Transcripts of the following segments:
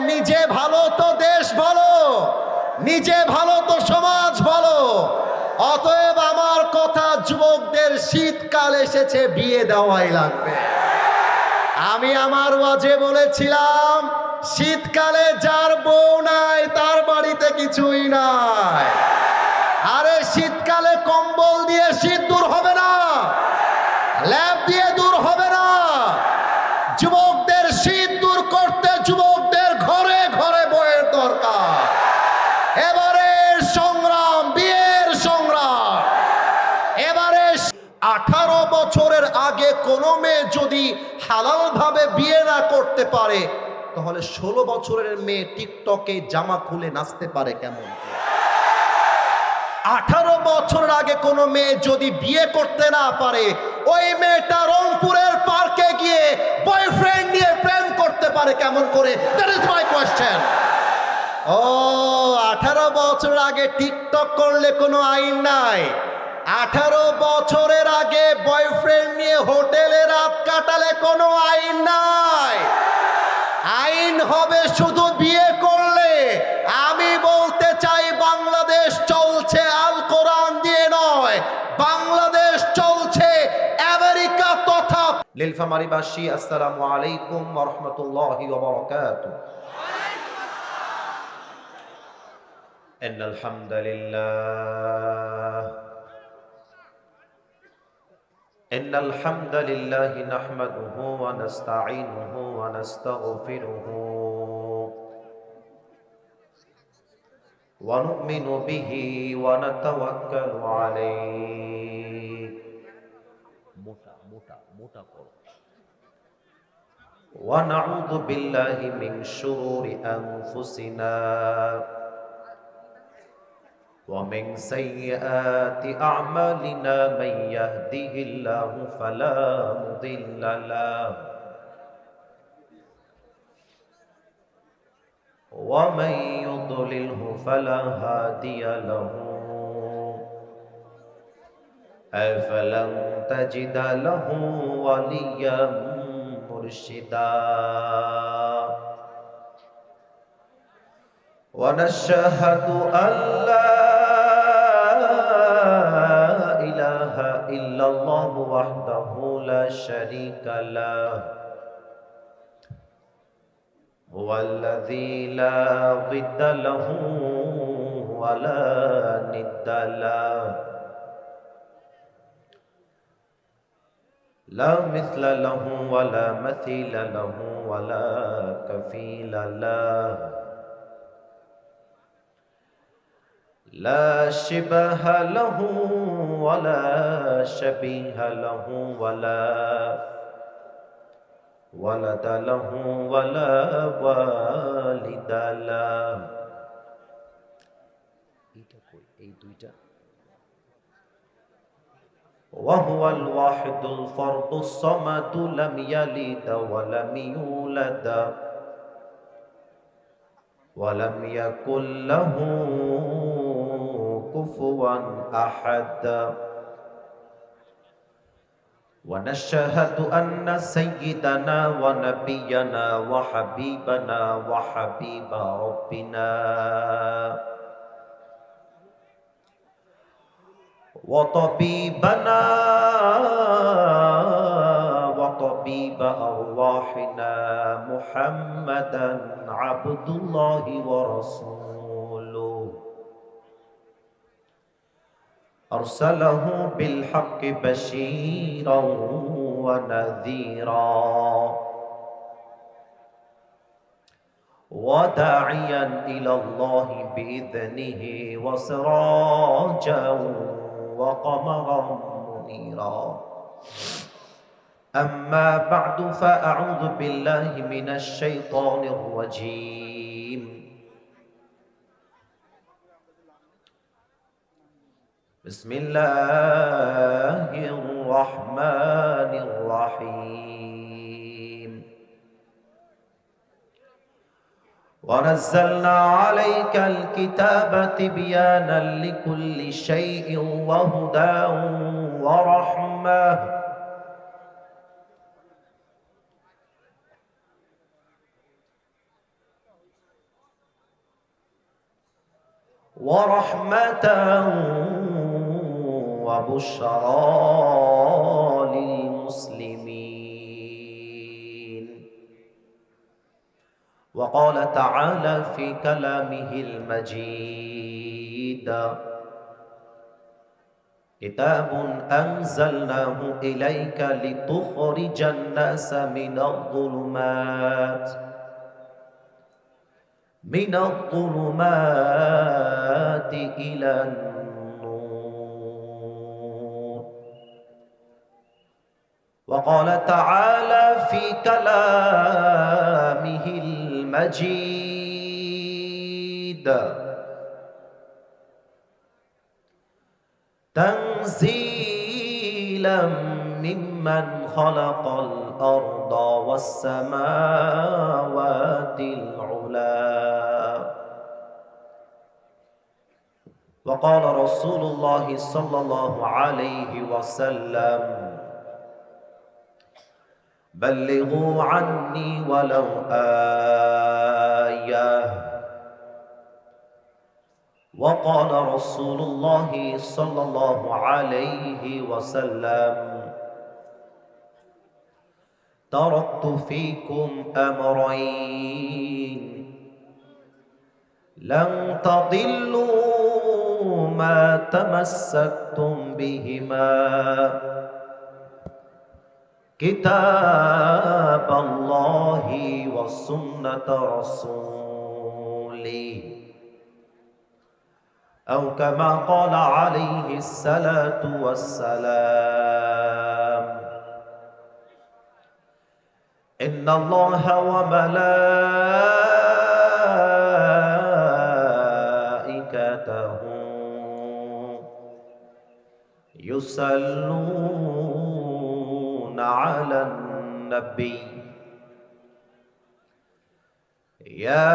নিজে ভালো তো দেশ ভালো, নিজে ভালো তো সমাজ ভালো। অতএব আমার কথা, যুবকদের শীতকাল এসেছে, বিয়ে দেওয়াই লাগবে। আমি আমার ওয়াজে বলেছিলাম, শীতকালে যার বউ নাই তার বাড়িতে কিছুই নাই। আরে শীতকালে কম্বল দিয়ে শীত দূর হবে না, ল্যাপ দিয়ে দূর হবে না। যুবকদের শীত দূর করতে যুবকদের ঘরে ঘরে বউয়ের দরকার। এবারের সংগ্রাম বিয়ের সংগ্রাম। এবারে 18 বছরের আগে কোনো মেয়ে যদি হালাল ভাবে বিয়ে না করতে পারে, তাহলে 16 বছরের মেয়ে টিকটকে জামা খুলে নাচতে পারে কেমন? 18 বছরের আগে কোনো মেয়ে যদি বিয়ে করতে না পারে, ওই মেয়েটা রংপুরের পার্কে গিয়ে বয়ফ্রেন্ড নিয়ে প্রেম করতে পারে কেমন করে? That is my question. ও 18 বছর আগে টিকটক করলে কোনো আইন নাই। 18 বছরের আগে বয়ফ্রেন্ড নিয়ে হোটেলে রাত কাটালে কোনো আইন নাই। আইন হবে শুধু বিয়ে করলে। আমি বলতে চাই, বাংলাদেশ চলছে আল কোরআন দিয়ে নয়, বাংলাদেশ চলছে আমেরিকা তথা। নীলফামারীবাসী, আসসালামু আলাইকুম ওয়া রাহমাতুল্লাহি ওয়া বারাকাতুহু। ইন্নাল হামদালিল্লাহ ইন্নাল হামদালিল্লাহি নাহমাদুহু ওয়া নাস্তাঈনুহু ওয়া নাস্তাগফিরুহু ওয়া নু'মিনু বিহি ওয়া নাতাওয়াক্কালু আলাইহি। মোটা মোটা মোটা করো। ওয়া নাউযু বিল্লাহি মিন শুরুরি আনফুসিনা ومن سيئات أعمالنا من يهده الله فلا مضل له ومن يضلله فلا هادي له أفلم تجد له وليا مرشدا ونشهد أن لا إله إلا الله وحده لا شريك له هو الذي لا ضد له ولا ند له لا مثل له ولا مثيل له ولا كفيل له لا شبه له ولا شبيه له ولا ولد له ولا والد له وهو الواحد الفرد الصمد لم يلد ولم يولد ولم يكن له كفوا أحد ونشهد أن سيدنا ونبينا وحبيبنا وحبيب ربنا وطبيبنا وطبيب أرواحنا محمدا عبد الله ورسوله أرسله بالحق بشيرا ونذيرا وداعيا إلى الله بإذنه وسراجا وقمرا منيرا أما بعد فأعوذ بالله من الشيطان الرجيم بسم الله الرحمن الرحيم ونزلنا عليك الكتاب تبيانا لكل شيء وهدى ورحمة ورحمة وبشرى للمسلمين. وقال تعالى في كلامه المجيد: كتاب أنزلناه إليك لتخرج الناس من الظلمات إلى النور. وقال تعالى في كلامه المجيد: تنزيلا ممن خلق الأرض والسماوات العلى. وقال رسول الله صلى الله عليه وسلم: بلغوا عني ولو آية. وقال رسول الله صلى الله عليه وسلم: تركت فيكم أمرين لن تضلوا ما تمسكتم بهما، كتاب الله وسنة رسوله، أو كما قال عليه الصلاة والسلام: إن الله وملائكته يصلون على النبي يا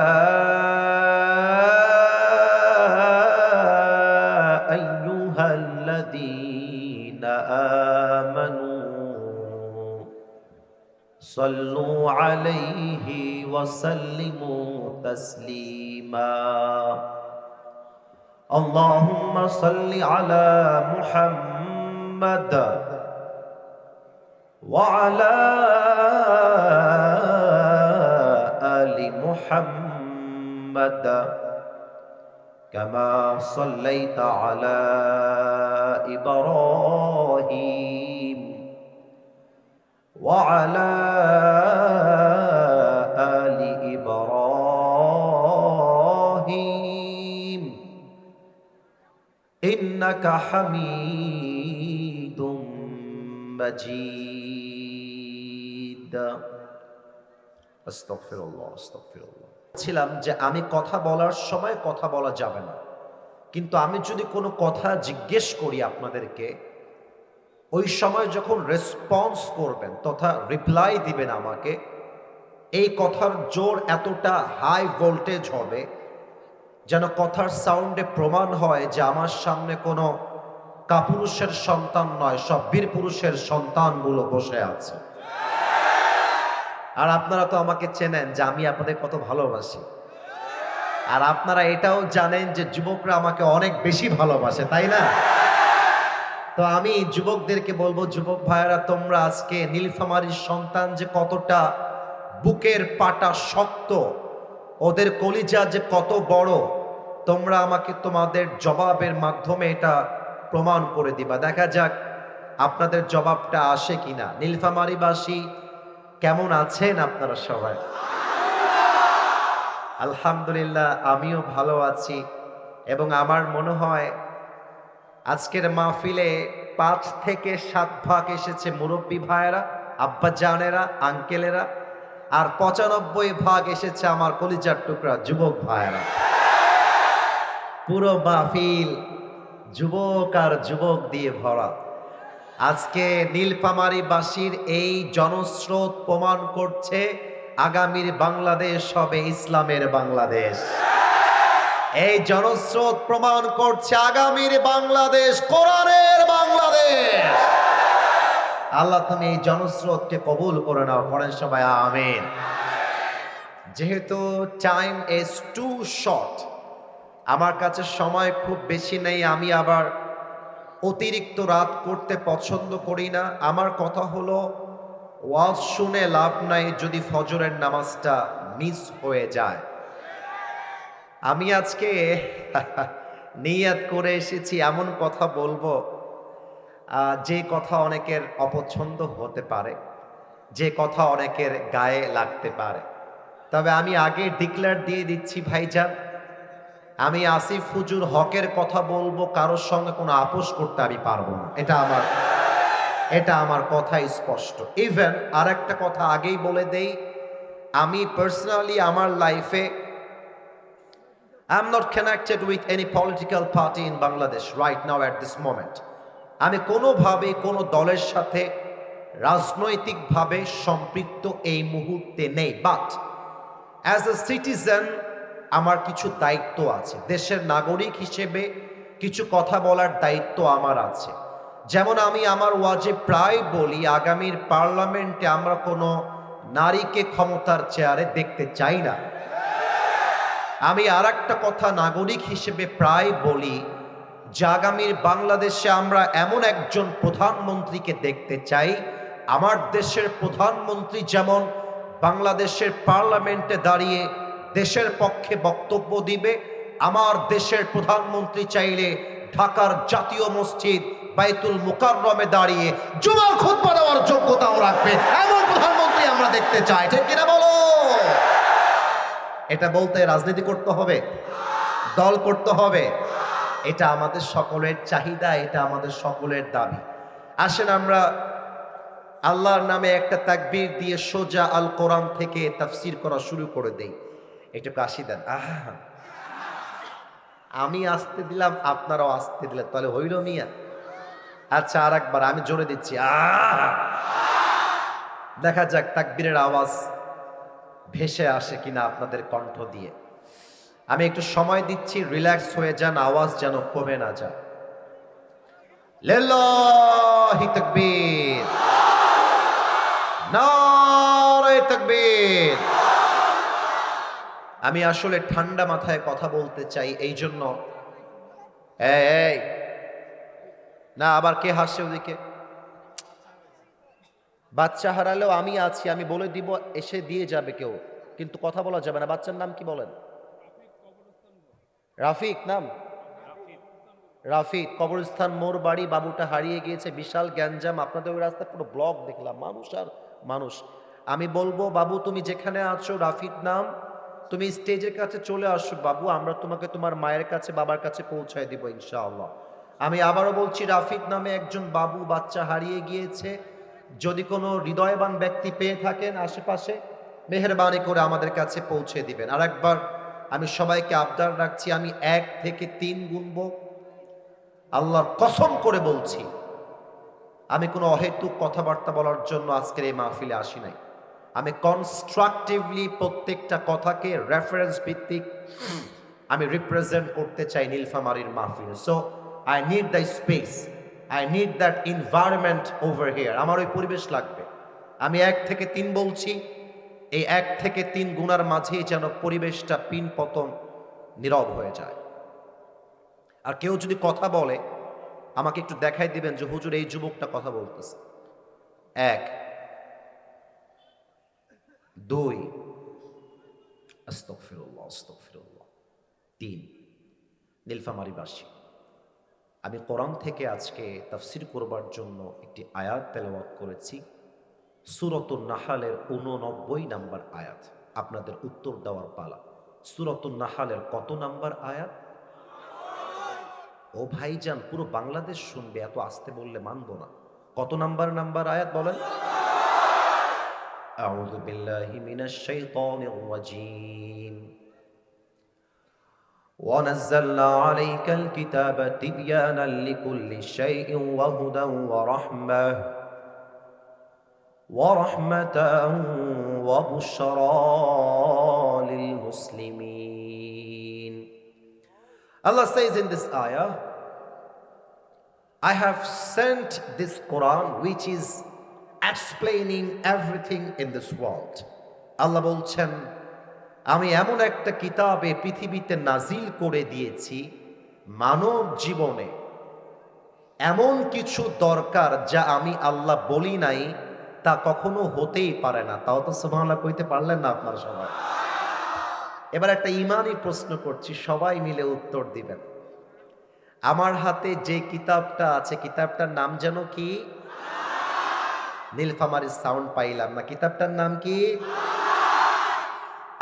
أيها الذين آمنوا صلوا عليه وسلموا تسليما. اللهم صل على محمد وعلى آل محمد كما صليت على إبراهيم وعلى آل إبراهيم إنك حميد مجيد. আস্তাগফিরুল্লাহ আস্তাগফিরুল্লাহ। ছিলাম যে আমি কথা বলার সময় কথা বলা যাবে না, কিন্তু আমি যদি কোনো কথা জিজ্ঞেস করি আপনাদেরকে, ওই সময় যখন রেসপন্স করবেন তথা রিপ্লাই দিবেন আমাকে, এই কথার জোর এতটা হাই ভোল্টেজ হবে যেন কথার সাউন্ডে প্রমাণ হয় যে আমার সামনে কোনো কাপুরুষের সন্তান নয়, সব বীর পুরুষের সন্তানগুলো বসে আছে। আর আপনারা তো আমাকে চেনেন যে আমি আপনাদের কত ভালোবাসি, আর আপনারা এটাও জানেন যে যুবকরা আমাকে অনেক বেশি ভালোবাসে, তাই না? তো আমি যুবকদেরকে বলবো, যুবক ভাইয়েরা, তোমরা আজকে নীলফামারীর সন্তান যে কতটা বুকের পাটা শক্ত, ওদের কলিজা যে কত বড়, তোমরা আমাকে তোমাদের জবাবের মাধ্যমে এটা প্রমাণ করে দিবা। দেখা যাক আপনাদের জবাবটা আসে কিনা। নীলফামারীবাসী কেমন আছেন আপনারা সবাই? আলহামদুলিল্লাহ, আমিও ভালো আছি। এবং আমার মনে হয় আজকের মাহফিলে ৫ থেকে ৭ ভাগ এসেছে মুরব্বী ভাইয়েরা, আব্বা জানেরা, আঙ্কেলেরা, আর ৯৫ ভাগ এসেছে আমার কলিজার টুকরা যুবক ভাইয়েরা। পুরো মাহফিল যুবক আর যুবক দিয়ে ভরা। আজকে নীলফামারীবাসীর এই জনস্রোত প্রমাণ করছে আগামীর বাংলাদেশ হবে ইসলামের বাংলাদেশ। এই জনস্রোত প্রমাণ করছে আগামীর বাংলাদেশ কোরআনের বাংলাদেশ। আল্লাহ তুমি এই জনস্রোতকে কবুল করে নাও, পড়েন সবাই আমিন। যেহেতু টাইম ইজ টু শর্ট, আমার কাছে সময় খুব বেশি নেই, আমি আবার অতিরিক্ত রাত করতে পছন্দ করি না। আমার কথা হলো, ওয়াজ শুনে লাভ নাই যদি ফজরের নামাজটা মিস হয়ে যায়। আমি আজকে নিয়াত করে এসেছি এমন কথা বলবো যে কথা অনেকের অপছন্দ হতে পারে, যে কথা অনেকের গায়ে লাগতে পারে। তবে আমি আগে ডিক্লেয়ার দিয়ে দিচ্ছি ভাইজান, আমি আসিফ হুজুর হকের কথা বলবো, কারোর সঙ্গে কোনো আপোষ করতে আমি পারবো না। এটা আমার কথা স্পষ্ট। ইভেন আর একটা কথা আগেই বলে দেই, আমি পার্সোনালি আমার লাইফে I am not connected with any political party in Bangladesh right now at this moment. আমি কোনোভাবে কোনো দলের সাথে রাজনৈতিকভাবে সম্পৃক্ত এই মুহূর্তে নেই। বাট অ্যাজ এ সিটিজেন আমার কিছু দায়িত্ব আছে, দেশের নাগরিক হিসেবে কিছু কথা বলার দায়িত্ব আমার আছে। যেমন আমি আমার ওয়াজে প্রায় বলি, আগামীর পার্লামেন্টে আমরা কোনো নারীকে ক্ষমতার চেয়ারে দেখতে চাই না। আমি আর একটা কথা নাগরিক হিসেবে প্রায় বলি, যে আগামীর বাংলাদেশে আমরা এমন একজন প্রধানমন্ত্রীকে দেখতে চাই, আমার দেশের প্রধানমন্ত্রী যেমন বাংলাদেশের পার্লামেন্টে দাঁড়িয়ে দেশের পক্ষে বক্তব্য দিবে, আমার দেশের প্রধানমন্ত্রী চাইলে ঢাকার জাতীয় মসজিদ বাইতুল মুকাররমে দাঁড়িয়ে জুমার খুতবা দেওয়ার যোগ্যতাও রাখবে। এমন প্রধানমন্ত্রী আমরা দেখতে চাই, ঠিক কিনা বলো? এটা বলতে রাজনীতি করতে হবে, দল করতে হবে? এটা আমাদের সকলের চাহিদা, এটা আমাদের সকলের দাবি। আসেন আমরা আল্লাহর নামে একটা তাকবীর দিয়ে সোজা আল কোরআন থেকে তাফসীর করা শুরু করে দেই। একটু কাশি দেন। আমি আসতে দিলাম, আপনারাও আসতে দিলেন, তাহলে হইল মিয়া? আচ্ছা আর একবার আমি জোরে দিচ্ছি। দেখা যাক তাকবীরের আওয়াজ ভেসে আসে কিনা আপনাদের কণ্ঠ দিয়ে। আমি একটু সময় দিচ্ছি, রিল্যাক্স হয়ে যান, আওয়াজ যেন কমে না যায়। লিল্লাহি তাকবীর, নারে তাকবীর। আমি আসলে ঠান্ডা মাথায় কথা বলতে চাই, এই জন্য এই না আবার কে হাসছে ওদিকে? বাচ্চা হারালেও আমি আছি, আমি বলে দিব, এসে দিয়ে যাবে কেউ, কিন্তু কথা বলা যাবে না। বাচ্চার নাম কি বলেন? রাফিক নাম? রাফিক, কবরস্থান মোর বাড়ি, বাবুটা হারিয়ে গিয়েছে, বিশাল গ্যাঞ্জাম, আপনাদের ওই রাস্তায় পুরো ব্লক দেখলাম, মানুষ আর মানুষ। আমি বলবো বাবু তুমি যেখানে আছো, রাফিক নাম, তুমি স্টেজের কাছে চলে আসো বাবু, আমরা তোমাকে তোমার মায়ের কাছে বাবার কাছে পৌঁছায় দিব ইনশাআল্লাহ। আমি আবারও বলছি, রাফিক নামে একজন বাবু বাচ্চা হারিয়ে গিয়েছে। যদি কোনো হৃদয়বান ব্যক্তি পেয়ে থাকেন আশেপাশে, মেহেরবানি করে আমাদের কাছে পৌঁছে দিবেন। আর একবার আমি সবাইকে আবদার রাখছি, আমি 1 থেকে 3 গুনবো। আল্লাহর কসম করে বলছি, আমি কোনো অহেতুক কথাবার্তা বলার জন্য আজকের এই মাহফিলে আসি নাই। আমি কনস্ট্রাকটিভলি প্রত্যেকটা কথাকে রেফারেন্স ভিত্তিক আমি রিপ্রেজেন্ট করতে চাই নীলফামারীর মাহফিলে। So I need the space, I need that environment over here. আমার ওই পরিবেশ লাগবে। আমি 1 থেকে 3 বলছি, এই 1 থেকে 3 গুণার মাঝেই যেন পরিবেশটা পিন পতন নীরব হয়ে যায়। আর কেউ যদি কথা বলে আমাকে একটু দেখাই দিবেন যে হুজুর এই যুবকটা কথা বলতেছে। 1, 2, আস্তাগফিরুল্লাহ আস্তাগফিরুল্লাহ, 3। নীলফামারীবাসী, আমি কোরআন থেকে আজকে তাফসীর করবার জন্য একটি আয়াত তেলাওয়াত করেছি, সূরাতুন নাহালের 89 নাম্বার আয়াত। আপনাদের উত্তর দেওয়ার পালা। সূরাতুন নাহালের কত নাম্বার আয়াত? ও ভাইজান, পুরো বাংলাদেশ শুনবে, এত আস্তে বললে মানবো না। কত নাম্বার আয়াত বলেন? আউযু বিল্লাহি মিনাশ শাইতানির রাজীম। ونزلنا عليك الكتاب تبيانا لكل شيء وهدى ورحمة وبشرى للمسلمين. Allah says in this ayah, I have sent this Quran which is explaining everything in this world. Allah বলছেন আমি এমন একটা কিতাব এ পৃথিবীতে নাজিল করে দিয়েছি, মানব জীবনে এমন কিছু দরকার যা আমি আল্লাহ বলি নাই তা কখনো হতেই পারে না। তাও তো সুবহানাল্লাহ কইতে পারলেন না আপনারা সবাই। এবার একটা ইমানি প্রশ্ন করছি, সবাই মিলে উত্তর দিবেন। আমার হাতে যে কিতাবটা আছে, কিতাবটার নাম যেন কি? নীলফামারীর সাউন্ড পাইলাম না। কিতাবটার নাম কি?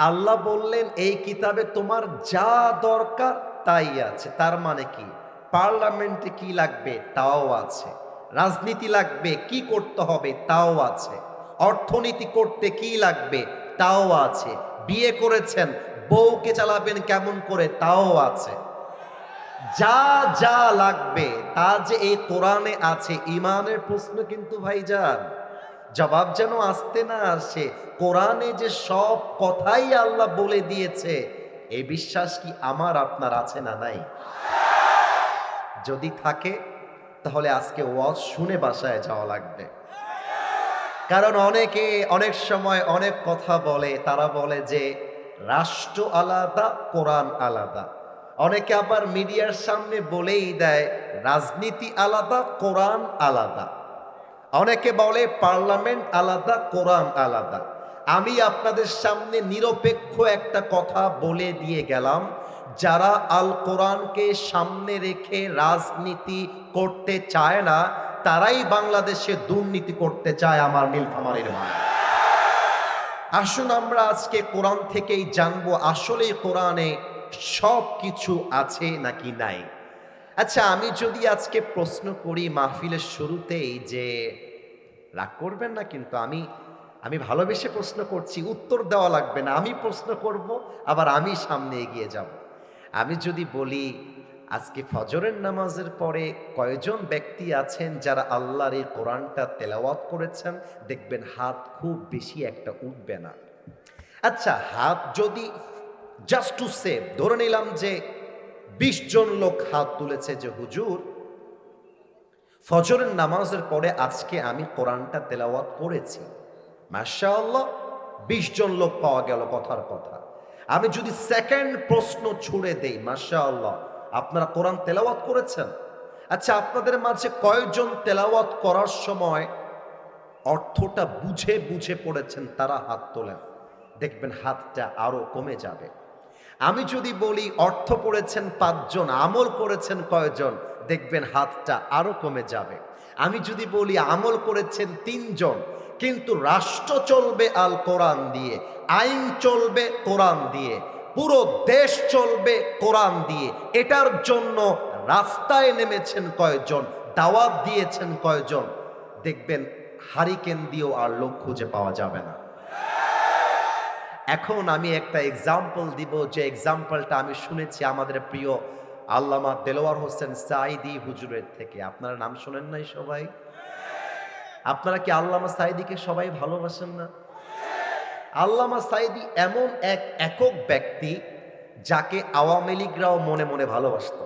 আল্লাহ বললেন এই কিতাবে তোমার যা দরকার তাই আছে। তার মানে কি? পার্লামেন্টে কি লাগবে তাও আছে, রাজনীতি লাগবে কি করতে হবে তাও আছে, অর্থনীতি করতে কি লাগবে তাও আছে, বিয়ে করেছেন বউকে চালাবেন কেমন করে তাও আছে। যা যা লাগবে তা যে এই কোরআনে আছে। ইমানের প্রশ্ন কিন্তু ভাইজান জবাব যেন আসতে না আসে। কোরআনে যে সব কথাই আল্লাহ বলে দিয়েছে, এই বিশ্বাস কি আমার আপনার আছে না নাই? যদি থাকে তাহলে আজকে ওয়াজ শুনে বাসায় যাওয়া লাগবে। কারণ অনেকে অনেক সময় অনেক কথা বলে, তারা বলে যে রাষ্ট্র আলাদা কোরআন আলাদা। অনেকে আবার মিডিয়ার সামনে বলেই দেয় রাজনীতি আলাদা কোরআন আলাদা। অনেকে বলে পার্লামেন্ট আলাদা কোরআন আলাদা। আমি আপনাদের সামনে নিরপেক্ষ একটা কথা বলে দিয়ে গেলাম, যারা আল কোরআনকে সামনে রেখে রাজনীতি করতে চায় না, তারাই বাংলাদেশে দুর্নীতি করতে চায়। আমার নীলফামারীর ভাই, আসুন আমরা আজকে কোরআন থেকেই জানবো আসলে কোরআনে সব কিছু আছে নাকি নাই। আচ্ছা, আমি যদি আজকে প্রশ্ন করি মাহফিলের শুরুতেই, যে রাগ করবেন না কিন্তু আমি ভালোবেসে প্রশ্ন করছি, উত্তর দেওয়া লাগবে না, আমি প্রশ্ন করব আবার আমি সামনে এগিয়ে যাব। আমি যদি বলি আজকে ফজরের নামাজের পরে কয়জন ব্যক্তি আছেন যারা আল্লাহর এই কোরআনটা তেলাওয়াত করেছেন, দেখবেন হাত খুব বেশি একটা উঠবে না। আচ্ছা, হাত যদি জাস্ট টু সেভ ধরে নিলাম যে 20 জন লোক হাত তুলেছে যে হুজুর ফজরের নামাজের পরে আজকে আমি কোরআনটা তেলাওয়াত করেছি, মাশাআল্লাহ 20 জন লোক পাওয়া গেল কথার কথা। আমি যদি সেকেন্ড প্রশ্ন ছুড়ে দেই, মাশাআল্লাহ আপনারা কোরআন তেলাওয়াত করেছেন। আচ্ছা, আপনাদের মাঝে কয়জন তেলাওয়াত করার সময় অর্থটা বুঝে বুঝে পড়েছেন, তারা হাত তোলেন, দেখবেন হাতটা আরো কমে যাবে। আমি যদি বলি অর্থ পড়েছেন 5 জন, আমল করেছেন কয়জন, দেখবেন হাতটা আরো কমে যাবে। আমি যদি বলি আমল করেছেন 3 জন, কিন্তু রাষ্ট্র চলবে আল কোরআন দিয়ে, আইন চলবে কোরআন দিয়ে, পুরো দেশ চলবে কোরআন দিয়ে, এটার জন্য রাস্তায় নেমেছেন কয়জন, দাওয়াত দিয়েছেন কয়জন, দেখবেন হারিকেন দিয়েও আর লোক খুঁজে পাওয়া যাবে না। এখন আমি একটা এক্সাম্পল দিব, যে এক্সাম্পলটা আমি শুনেছি আমাদের প্রিয় আল্লামা দেলোয়ার হোসেন সাঈদী হুজুরের থেকে। আপনারা নাম শোনেন নাই সবাই? আপনারা কি আল্লামা সাঈদীকে সবাই ভালোবাসেন না? আল্লামা সাঈদী এমন এক একক ব্যক্তি যাকে আওয়ামী লীগরাও মনে মনে ভালোবাসত।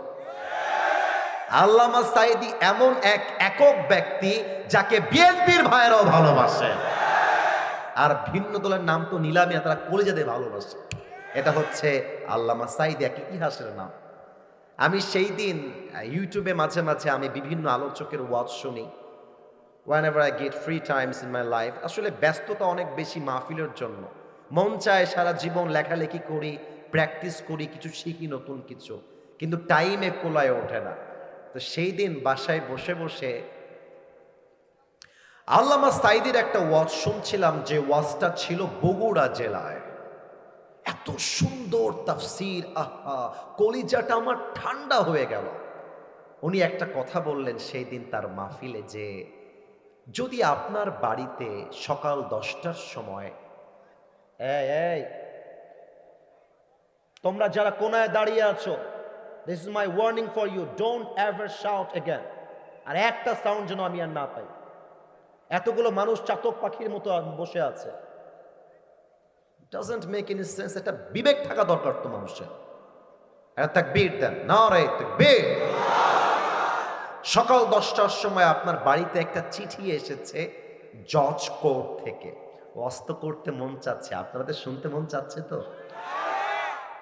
আল্লামা সাঈদী এমন এক একক ব্যক্তি যাকে বিএনপির ভাইরাও ভালোবাসে। আর ভিন্ন দলের নাম তো নিলামিয়া, তারা কলিজা দিয়ে ভালোবাসে। এটা হচ্ছে আল্লামা সাঈদী, এক ইতিহাসের নাম। আমি সেই দিন ইউটিউবে মাঝে মাঝে আমি বিভিন্ন আলোচকের ওয়াজ শুনি, whenever I get free times in my life। আসলে ব্যস্ততা অনেক বেশি মাহফিলের জন্য, মন চায় সারা জীবন লেখালেখি করি, প্র্যাকটিস করি, কিছু শিখি নতুন কিছু, কিন্তু টাইমে কোলায় ওঠে না। তো সেই দিন বাসায় বসে বসে আল্লামা সাঈদীর একটা ওয়াজ শুনছিলাম, যে ওয়াজটা ছিল বগুড়া জেলায়। এত সুন্দর তাফসীর, আহা, কলিজাটা আমার ঠান্ডা হয়ে গেল। উনি একটা কথা বললেন সেই দিন তার মাহফিলে, যে যদি আপনার বাড়িতে সকাল 10টার সময়, এই তোমরা যারা কোনায় দাঁড়িয়ে আছো, this is my warning for you, don't ever shout again. আর একটা সাউন্ড যেন আমি আর না পাই। এতগুলো মানুষ চাতক পাখির মতো বসে আছে, ডাজন্ট মেক এনি সেন্স। একটা বিবেক থাকা দরকার তো মানুষের। তাকবীর দেন, নারে তাকবীর। সকাল 10টার সময় আপনার বাড়িতে একটা চিঠি এসেছে জজ কোর্ট থেকে। ওয়াজ করতে মন চাচ্ছে, আপনাদের শুনতে মন চাচ্ছে তো?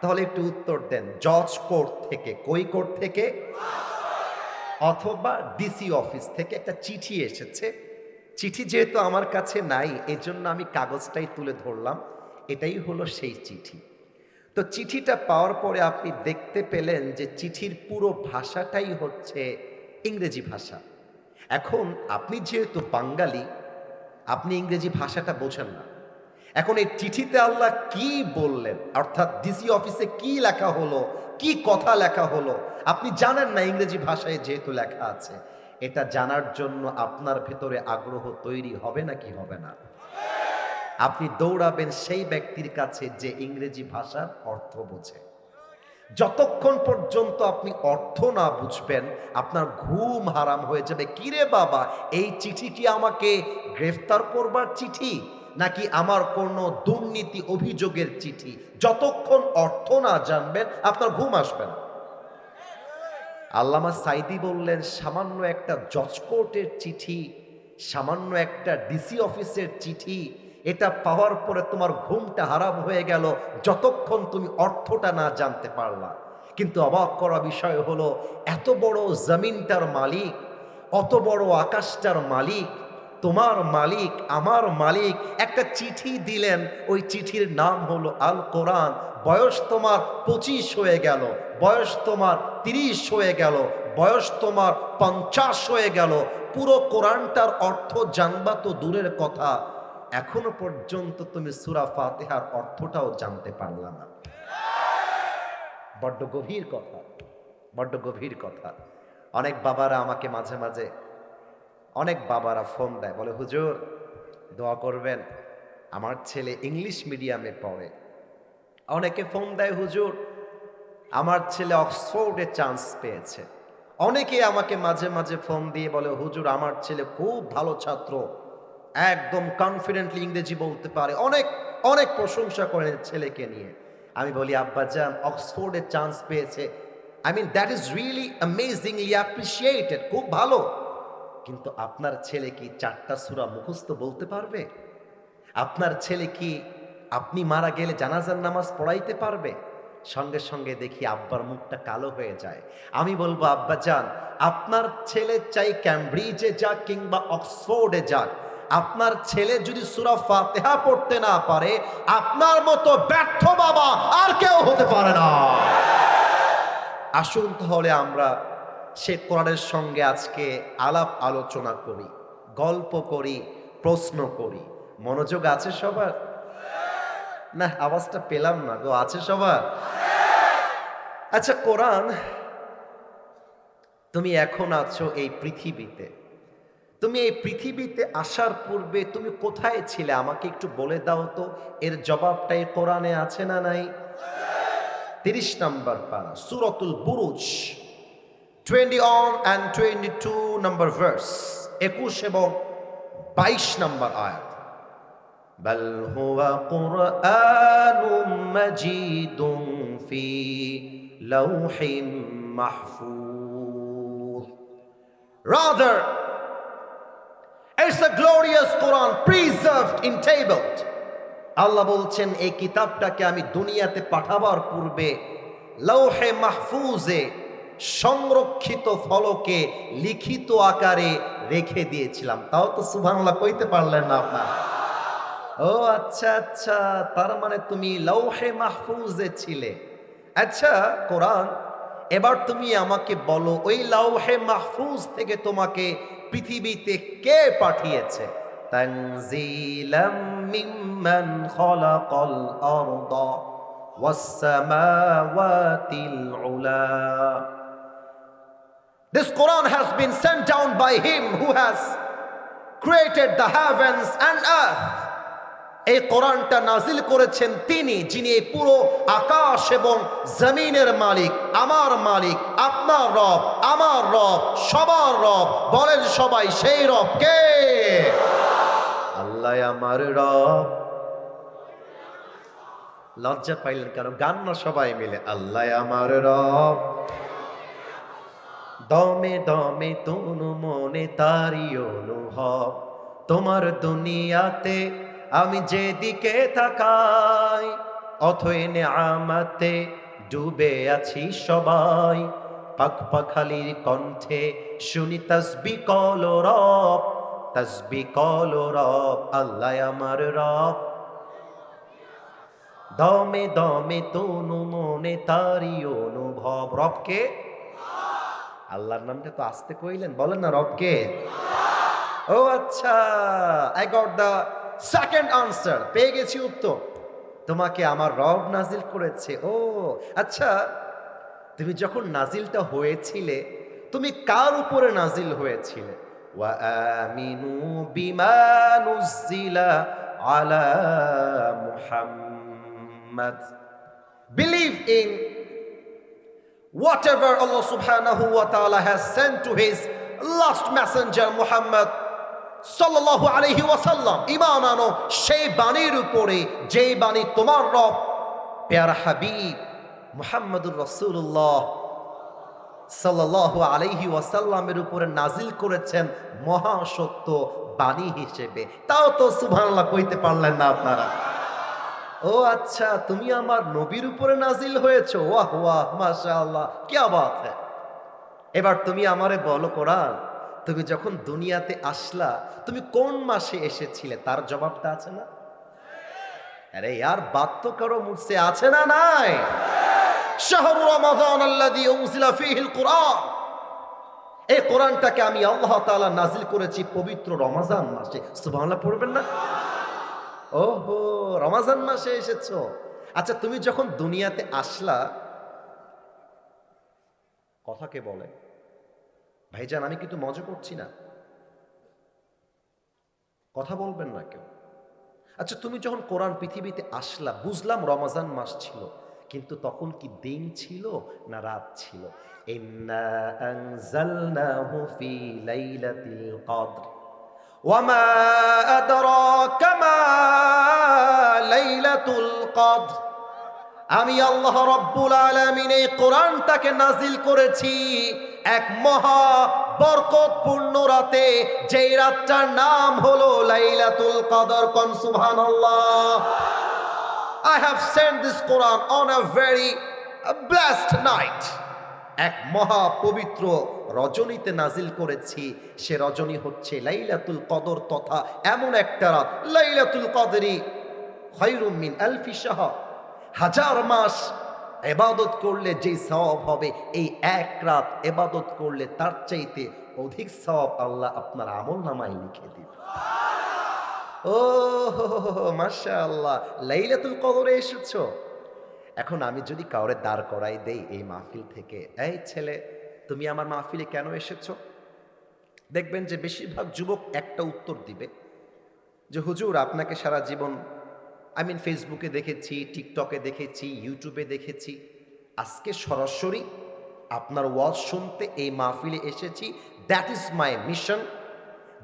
তাহলে একটু উত্তর দেন, জজ কোর্ট থেকে, কই কোর্ট থেকে অথবা ডিসি অফিস থেকে একটা চিঠি এসেছে। চিঠি যেহেতু আমার কাছে নাই, এজন্য আমি কাগজটাই তুলে ধরলাম। এটাই হলো সেই চিঠি। তো চিঠিটা পাওয়ার পরে আপনি দেখতে পেলেন যে চিঠির পুরো ভাষাটাই হচ্ছে ইংরেজি ভাষা। এখন আপনি যেহেতু বাঙালি, আপনি ইংরেজি ভাষাটা বোঝেন না। এখন এই চিঠিতে আল্লাহ কি বললেন, অর্থাৎ ডিসি অফিসে কি লেখা হলো, কি কথা লেখা হলো, আপনি জানেন না ইংরেজি ভাষায় যেহেতু লেখা আছে। এটা জানার জন্য আপনার ভেতরে আগ্রহ তৈরি হবে নাকি হবে না? আপনি দৌড়াবেন সেই ব্যক্তির কাছে যে ইংরেজি ভাষার অর্থ বোঝে। যতক্ষণ পর্যন্ত আপনি অর্থ না বুঝবেন, আপনার ঘুম হারাম হয়ে যাবে। কিরে বাবা, এই চিঠি কি আমাকে গ্রেফতার করবার চিঠি নাকি আমার কোনো দুর্নীতি অভিযোগের চিঠি? যতক্ষণ অর্থ না জানবেন আপনার ঘুম আসবে না। আল্লামা সাইদি বললেন, সামান্য একটা জজ কোর্টের চিঠি, সামান্য একটা ডিসি অফিসের চিঠি, এটা পাওয়ার পরে তোমার ঘুমটা হারাম হয়ে গেল যতক্ষণ তুমি অর্থটা না জানতে পারলা। কিন্তু অবাক করা বিষয় হলো, এত বড় জমিনটার মালিক, অত বড় আকাশটার মালিক, তোমার মালিক, আমার মালিক একটা চিঠি দিলেন। ওই চিঠির নাম হলো আল কোরআন। বয়স তোমার 25 হয়ে গেল, বয়স তোমার 30 হয়ে গেল, বয়স তোমার 50 হয়ে গেল, পুরো কোরআনটার অর্থ জানবা তো দূরের কথা, এখনো পর্যন্ত তুমি সূরা ফাতিহার অর্থটাও জানতে পারলা না। বড্ড গভীর কথা, বড্ড গভীর কথা। অনেক বাবারা আমাকে মাঝে মাঝে, অনেক বাবারা ফোন দেয়, বলে হুজুর দোয়া করবেন, আমার ছেলে ইংলিশ মিডিয়ামে পড়ে। অনেকে ফোন দেয়, হুজুর আমার ছেলে অক্সফোর্ডে চান্স পেয়েছে। অনেকে আমাকে মাঝে মাঝে ফোন দিয়ে বলে, হুজুর আমার ছেলে খুব ভালো ছাত্র, একদম কনফিডেন্টলি ইংরেজি বলতে পারে। অনেক অনেক প্রশংসা করেন ছেলেকে নিয়ে। আমি বলি, আব্বাজান অক্সফোর্ডে চান্স পেয়েছে, I mean that is really amazingly appreciated, খুব ভালো। কিন্তু আপনার ছেলে কি 4টা সূরা মুখস্থ বলতে পারবে? আপনার ছেলে কি আপনি মারা গেলে জানাজার নামাজ পড়াইতে পারবে? সঙ্গে সঙ্গে দেখি আব্বার মুখটা কালো হয়ে যায়। আমি বলবো, আব্বাজান আপনার ছেলে চাই ক্যামব্রিজে যাক কিংবা অক্সফোর্ডে যাক, আপনার ছেলে যদি সূরা ফাতিহা পড়তে না পারে, আপনার মতো ব্যর্থ বাবা আর কেউ হতে পারে না। আসুন তাহলে আমরা সে কোরআনের সঙ্গে আজকে আলাপ আলোচনা করি, গল্প করি, প্রশ্ন করি। মনোযোগ আছে সবার? না, আওয়াজটা পেলাম না গো, আছে সবার? আচ্ছা, কোরআন, তুমি এখন আছো এই পৃথিবীতে, তুমি এই পৃথিবীতে আসার পূর্বে তুমি কোথায় ছিলে আমাকে একটু বলে দাও তো। এর জবাবটা এই কোরআনে আছে না নাই? 30 নম্বর পারা, সূরাতুল বুরুজ, 21 and 22 নম্বর ভার্স, 21 এবং 22 নম্বর আয়াত। বাল হুয়া কুরআনুম মাজিদুন ফি লাউহিম Mahfuz. Rather, it's a glorious Quran preserved in tabled. আল্লাহ বলছেন, এই কিতাবটাকে আমি দুনিয়াতে পাঠাবার পূর্বে লৌহে মাহফুজে সংরক্ষিত ফলকে লিখিত আকারে রেখে দিয়েছিলাম। তাও তো সুবহানাল্লাহ কইতে পারলেন না আপনার। ও আচ্ছা আচ্ছা, তার মানে তুমি লৌহে মাহফুজে ছিলে। আচ্ছা কোরআন, এবার তুমি আমাকে বলো, ওই লৌহে মাহফুজ থেকে তোমাকে পৃথিবীতে কে পাঠিয়েছে? তানজিলাম মিম্মান খালাকাল আরদা ওয়াস সামাওয়াতিল উলা। This Quran has been sent down by him who has created the heavens and earth. এই কোরআনটা নাজিল করেছেন তিনি, যিনি এই পুরো আকাশ এবং জমিনের মালিক, আমার মালিক, আপনার রব, আমার রব, সবার রব। বলেন সবাই, সেই রব কে? আল্লাহ আমার রব। লজ্জা পাইলেন কেন? গান না সবাই মিলে, আল্লাহ আমার রব, দমে দমে তনু মনে তারি অনুভব, তোমার দুনিয়াতে আমি যেদিকে তাকাই অথই নেয়ামতে ডুবে আছি সবাই, পাক পাখালির কণ্ঠে শুনি তসবি কল রব, তসবি কল রব, আল্লাহ আমার রব। দমে দমে তনু মনে তারি অনুভব। রবকে? আল্লাহর নামটা তো আসতে কইলেন, বলেন না রবকে। ও আচ্ছা, I got the second answer, পেয়ে গেছি উত্তর। তোমাকে আমার রব নাজিল করেছে। ও আচ্ছা, তুমি যখন নাজিলটা হয়েছিলে, তুমি কার উপরে নাজিল হয়েছিলে? ওয়া আমিনু বিমা নুজিলা আলা Muhammad, believe in whatever Allah subhanahu wa ta'ala has sent to his last messenger Muhammad sallallahu alayhi wa sallam, ঈমান আনো সেই বাণীর উপরে যেই বাণী তোমার রব প্যারা হাবিব মুহাম্মদুর রাসূলুল্লাহ সাল্লাল্লাহু আলাইহি ওয়াসাল্লামের উপরে নাজিল করেছেন মহাসত্য বাণী হিসেবে। তাও তো সুবহানাল্লাহ কইতে পারলেন না আপনারা। ও আচ্ছা, তুমি আমার নবীর উপরে নাজিল হয়েছো। ওয়াহ ওয়াহ, মাশাআল্লাহ, কি বাত হ্যায়। এবার তুমি আমারে বলো, কোরআন তুমি যখন দুনিয়াতে আসলা, তুমি কোন মাসে এসেছিলে? তার জবাবটা আছে না? আরে ইয়ার বাত তো কারো মুখে আছে না নাই? শাহরু রমাদান আল্লাযী উনজিলা ফীহিল কুরআন, এই কোরআনটাকে আমি আল্লাহ তাআলা নাজিল করেছি পবিত্র রমজান মাসে। সুবহানাল্লাহ পড়বেন না? ওহো, রমজান মাসে এসেছো। আচ্ছা, তুমি যখন দুনিয়াতে আসলা, কথা কে বলে? ভাইজান, আমি কিন্তু মজা করছি না, কথা বলবেন না কেউ। আচ্ছা, তুমি যখন কোরআন পৃথিবীতে আসলা, বুঝলাম রমজান মাস ছিল, কিন্তু তখন কি দিন ছিল না রাত ছিল? ইন্না আনজালনাহু ফি লাইলাতিল কদর ওয়ামা আদরাকা মা লাইলাতুল কদর। আমি আল্লাহ রাব্বুল আলামিন এই কোরআনটাকে নাজিল করেছি এক মহা বরকতপূর্ণ রাতে, যেই রাতটার নাম হলো লাইলাতুল কদর। কোন সুবহানাল্লাহ। I have sent this Quran on a very blessed night, এক মহা পবিত্র রজনীতে নাজিল করেছি। সে রজনী হচ্ছে লাইলাতুল কদর, তথা এমন একটা রাত, লাইলাতুল কদরি খায়রুম মিন আলফি শাহর, হাজার মাস ইবাদত করলে যে সওয়াব হবে, এই এক রাত ইবাদত করলে তার চাইতে অধিক সওয়াব আল্লাহ আপনার আমলনামায় লিখে দিবে। ও মাশাআল্লাহ, লাইলাতুল কদরে এসেছো। এখন আমি যদি কাউরে দাঁড় করাই দেই এই মাহফিল থেকে, এই ছেলে তুমি আমার মাহফিলে কেন এসেছো, দেখবেন যে বেশিরভাগ যুবক একটা উত্তর দিবে যে হুজুর আপনাকে সারা জীবন ফেসবুকে দেখেছি, টিকটকে দেখেছি, ইউটিউবে দেখেছি, আজকে সরাসরি আপনার ওয়াজ শুনতে এই মাহফিলে এসেছি। That is my mission,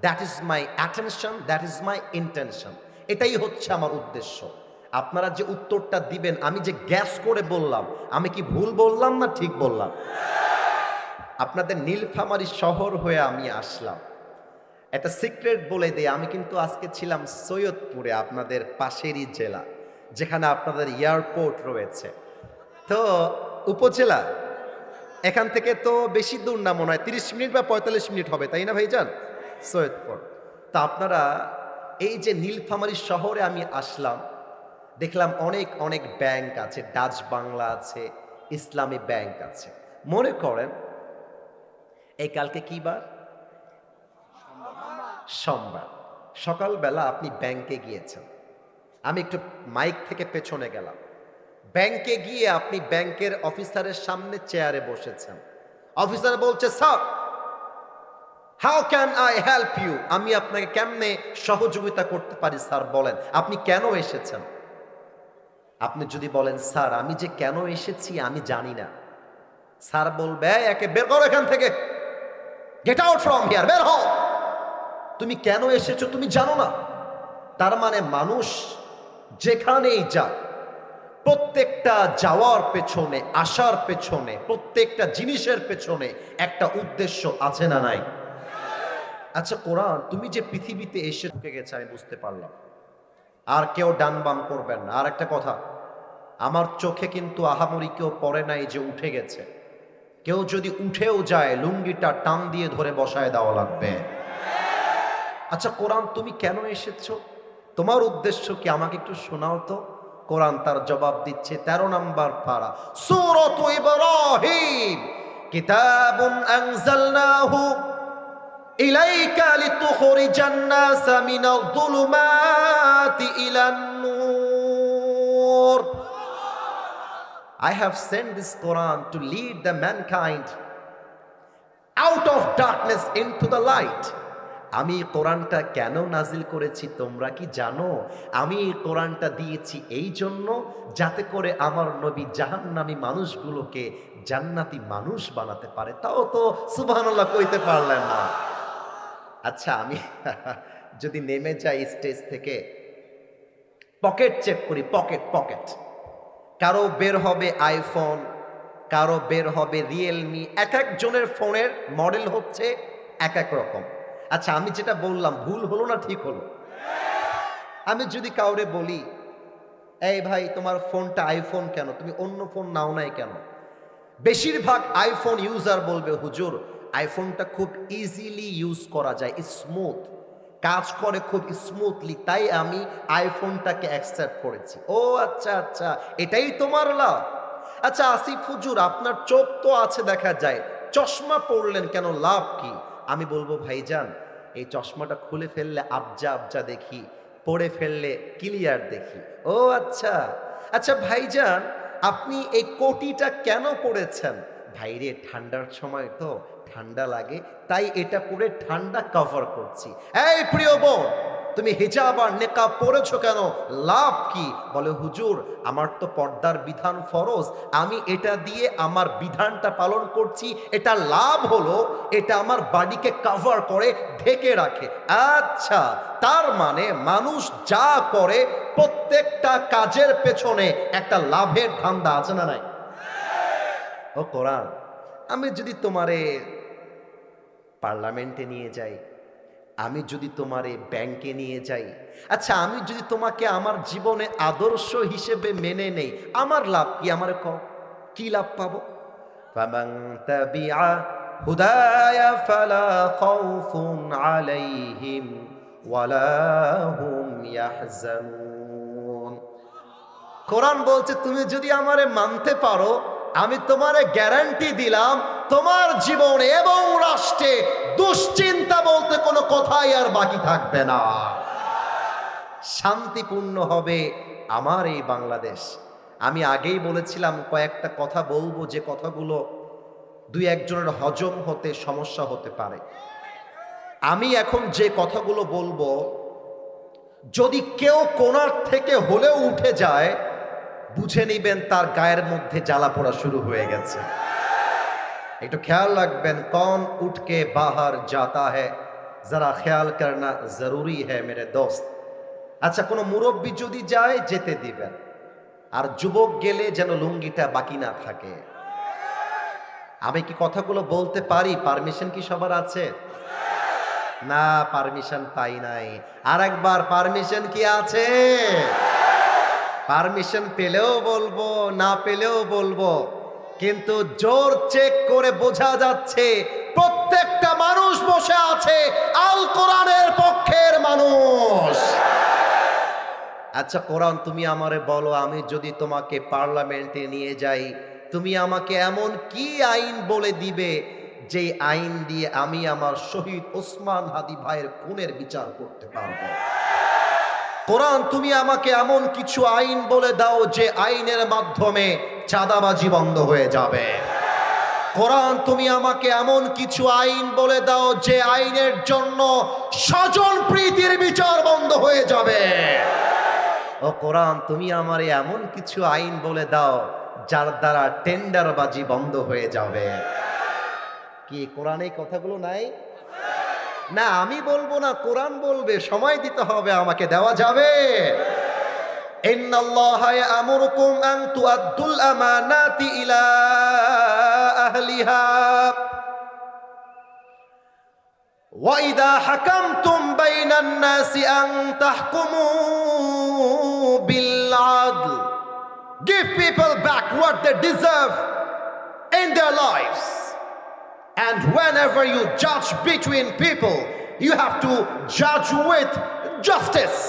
that is my attention, that is my intention. এটাই হচ্ছে আমার উদ্দেশ্য। আপনারা যে উত্তরটা দিবেন, আমি যে গ্যাস করে বললাম, আমি কি ভুল বললাম না ঠিক বললাম? আপনাদের নীলফামারী শহর হয়ে আমি আসলাম। একটা সিক্রেট বলে দেই, আমি কিন্তু আজকে ছিলাম সৈয়দপুরে, আপনাদের পাশেরই জেলা, যেখানে আপনাদের এয়ারপোর্ট রয়েছে। তো উপজেলা, এখান থেকে তো বেশি দূর না, মনে হয় 30 মিনিট বা 45 মিনিট হবে, তাই না ভাইজান? সৈয়দপুর। তো আপনারা এই যে নীলফামারী শহরে আমি আসলাম, দেখলাম অনেক অনেক ব্যাংক আছে, ডাচ বাংলা আছে, ইসলামী ব্যাংক আছে। মনে করেন এই কালকে কি বার? সোমবার। সকালবেলা আপনি ব্যাংকে গিয়েছেন, আমি একটু মাইক থেকে পেছনে গেলাম। ব্যাংকে গিয়ে আপনি ব্যাংকের অফিসারের সামনে চেয়ারে বসেছেন। অফিসার বলছে, sir how can I help you, আমি আপনাকে কেমনে সহযোগিতা করতে পারি স্যার, বলেন আপনি কেন এসেছেন। আপনি যদি বলেন স্যার আমি যে কেন এসেছি আমি জানি না, স্যার বলবে একে বের করো এখান থেকে, গেট আউট ফ্রম হিয়ার, বের হও, তুমি কেন এসেছো তুমি জানো না। তার মানে মানুষ যেখানেই যায়, প্রত্যেকটা যাওয়ার পেছনে, আসার পেছনে, প্রত্যেকটা জিনিসের পেছনে একটা উদ্দেশ্য আছে না নাই? আচ্ছা কোরআন তুমি যে পৃথিবীতে এসে ঢুকে গেছে আমি বুঝতে পারলাম, আর কেউ ডান বাম করবেন না। আর একটা কথা, আমার চোখে কিন্তু আহামরি কেউ পড়ে নাই যে উঠে গেছে। কেউ যদি উঠেও যায় লুঙ্গিটা টান দিয়ে ধরে বসায় দেওয়া লাগবে। আচ্ছা কোরআন তুমি কেন এসেছো, তোমার উদ্দেশ্য কি, আমাকে একটু শোনাও তো। কোরআন তার জবাব দিচ্ছে 13 নম্বর পারা সূরাত ইব্রাহিম, কিতাবুন আনজালনাহু ইলাইকা লিতুখরিজান নাসা মিনাল যুলুমাতি ইলান নূর। I have sent this Quran to lead the mankind out of darkness into the light. আমি কোরআনটা কেন নাজিল করেছি তোমরা কি জানো? আমি এই কোরআনটা দিয়েছি এই জন্য যাতে করে আমার নবী জাহান্নামী মানুষগুলোকে জান্নাতি মানুষ বানাতে পারে। তাও তো সুবহানাল্লাহ কইতে পারলেন না। আচ্ছা আমি যদি নেমে যাই স্টেজ থেকে, পকেট চেক করি, পকেট কারো বের হবে আইফোন, কারো বের হবে রিয়েলমি, এক একজনের ফোনের মডেল হচ্ছে এক এক রকম। আচ্ছা আমি যেটা বললাম ভুল হলো না ঠিক হলো? আমি যদি কাউরে বলি এই ভাই তোমার ফোনটা আইফোন কেন, তুমি অন্য ফোন নাও নাই কেন? বেশিরভাগ আইফোন ইউজার বলবে হুজুর আইফোনটা খুব ইজিলি ইউজ করা যায়, স্মুথ কাজ করে খুব স্মুথলি, তাই আমি আইফোনটাকে অ্যাকসেপ্ট করেছি। ও আচ্ছা আচ্ছা, এটাই তোমার লাভ। আচ্ছা আসিফ হুজুর আপনার চোখ তো আছে দেখা যায়, চশমা পরলেন কেন, লাভ কি? আমি বলবো ভাইজান এই চশমাটা খুলে ফেললে আবজা আবজা দেখি, পরে ফেললে ক্লিয়ার দেখি। ও আচ্ছা আচ্ছা ভাইজান আপনি এই কোটিটা কেন পরেছেন? ভাইরে ঠান্ডার সময় তো ঠান্ডা লাগে, তাই এটা পরে ঠান্ডা কভার করছি। এই প্রিয় বোন তুমি হিজাব আর নেকাব পরেছো কেন, লাভ কি? বলে হুজুর আমার তো পর্দার বিধান ফরজ, আমি এটা দিয়ে আমার বিধানটা পালন করছি, এটা লাভ হলো এটা আমার বাড়িকে কভার করে ঢেকে রাখে। আচ্ছা তার মানে মানুষ যা করে প্রত্যেকটা কাজের পেছনে একটা লাভের ধান্দা আছে না নাই? ও কোরআন আমি যদি তোমারে পার্লামেন্টে নিয়ে যাই, আমি যদি তোমারে ব্যাংকে নিয়ে যাই, আচ্ছা আমি যদি তোমাকে আমার জীবনে আদর্শ হিসেবে মেনে নেই, আমার লাভ কি? আমার কি লাভ পাবো? ফামান তাবিআ হুদায়া ফালা খাউফুন আলাইহিম ওয়ালা হুম ইয়াহজানুন। কোরআন বলছে তুমি যদি আমারে মানতে পারো আমি তোমারে গ্যারান্টি দিলাম তোমার জীবনে এবং রাষ্ট্রে দুশ্চিন্তা বলতে কোনো কথাই আর বাকি থাকবে না, শান্তিপূর্ণ হবে আমার এই বাংলাদেশ। আমি আগেই বলেছিলাম কয়েকটা কথা বলবো যে কথাগুলো দুই একজনের হজম হতে সমস্যা হতে পারে। আমি এখন যে কথাগুলো বলবো যদি কেউ কোণার থেকে হলেও উঠে যায় বুঝে নিবেন তার গায়ের মধ্যে জ্বালা পোড়া শুরু হয়ে গেছে। একটু খেয়াল রাখবেন, কौन उठ के बाहर जाता है जरा ख्याल करना जरूरी है मेरे दोस्त। আচ্ছা কোনো মুরব্বী যদি যায় যেতে দিবেন, আর যুবক গেলে যেন লুঙ্গিটা বাকি না থাকে। আমি কি কথাগুলো বলতে পারি? পারমিশন কি সবার আছে? না পারমিশন পাই নাই। আর একবার পারমিশন কি আছে? পারমিশন পেলেও বলবো না পেলেও বলবো, কিন্তু জোর চেক করে বোঝা যাচ্ছে প্রত্যেকটা মানুষ বসে আছে আল কোরআনের পক্ষের মানুষ। আচ্ছা কোরআন তুমি আমারে বলো আমি যদি তোমাকে পার্লামেন্টে নিয়ে যাই তুমি আমাকে এমন কি আইন বলে দিবে যে আইন দিয়ে আমি আমার শহীদ ওসমান হাদি ভাইয়ের খুনের বিচার করতে পারবো? কোরআন তুমি আমাকে এমন কিছু আইন বলে দাও যে আইনের মাধ্যমে চাঁদাবাজি বন্ধ হয়ে যাবে। কোরআন তুমি আমাকে এমন কিছু আইন বলে দাও যে আইনের জন্য স্বজন প্রীতির বিচার বন্ধ হয়ে যাবে। ও কোরআন তুমি আমারে এমন কিছু আইন বলে দাও যার দ্বারা টেন্ডারবাজি বন্ধ হয়ে যাবে। কি কোরআনে এই কথাগুলো নাই? না আমি বলবো না, কোরআন বলবে, সময় দিতে হবে আমাকে, দেওয়া যাবে? ইন্নাল্লাহা ইয়া'মুরুকুম আন তুআদ্দুল আমানাতি ইলা আহলিহা ওয়া ইযা হাকামতুম বাইনান নাসি আন তাহকুমু বিল আদল। Give people back what they deserve in their lives. And whenever you judge between people, you have to judge with justice.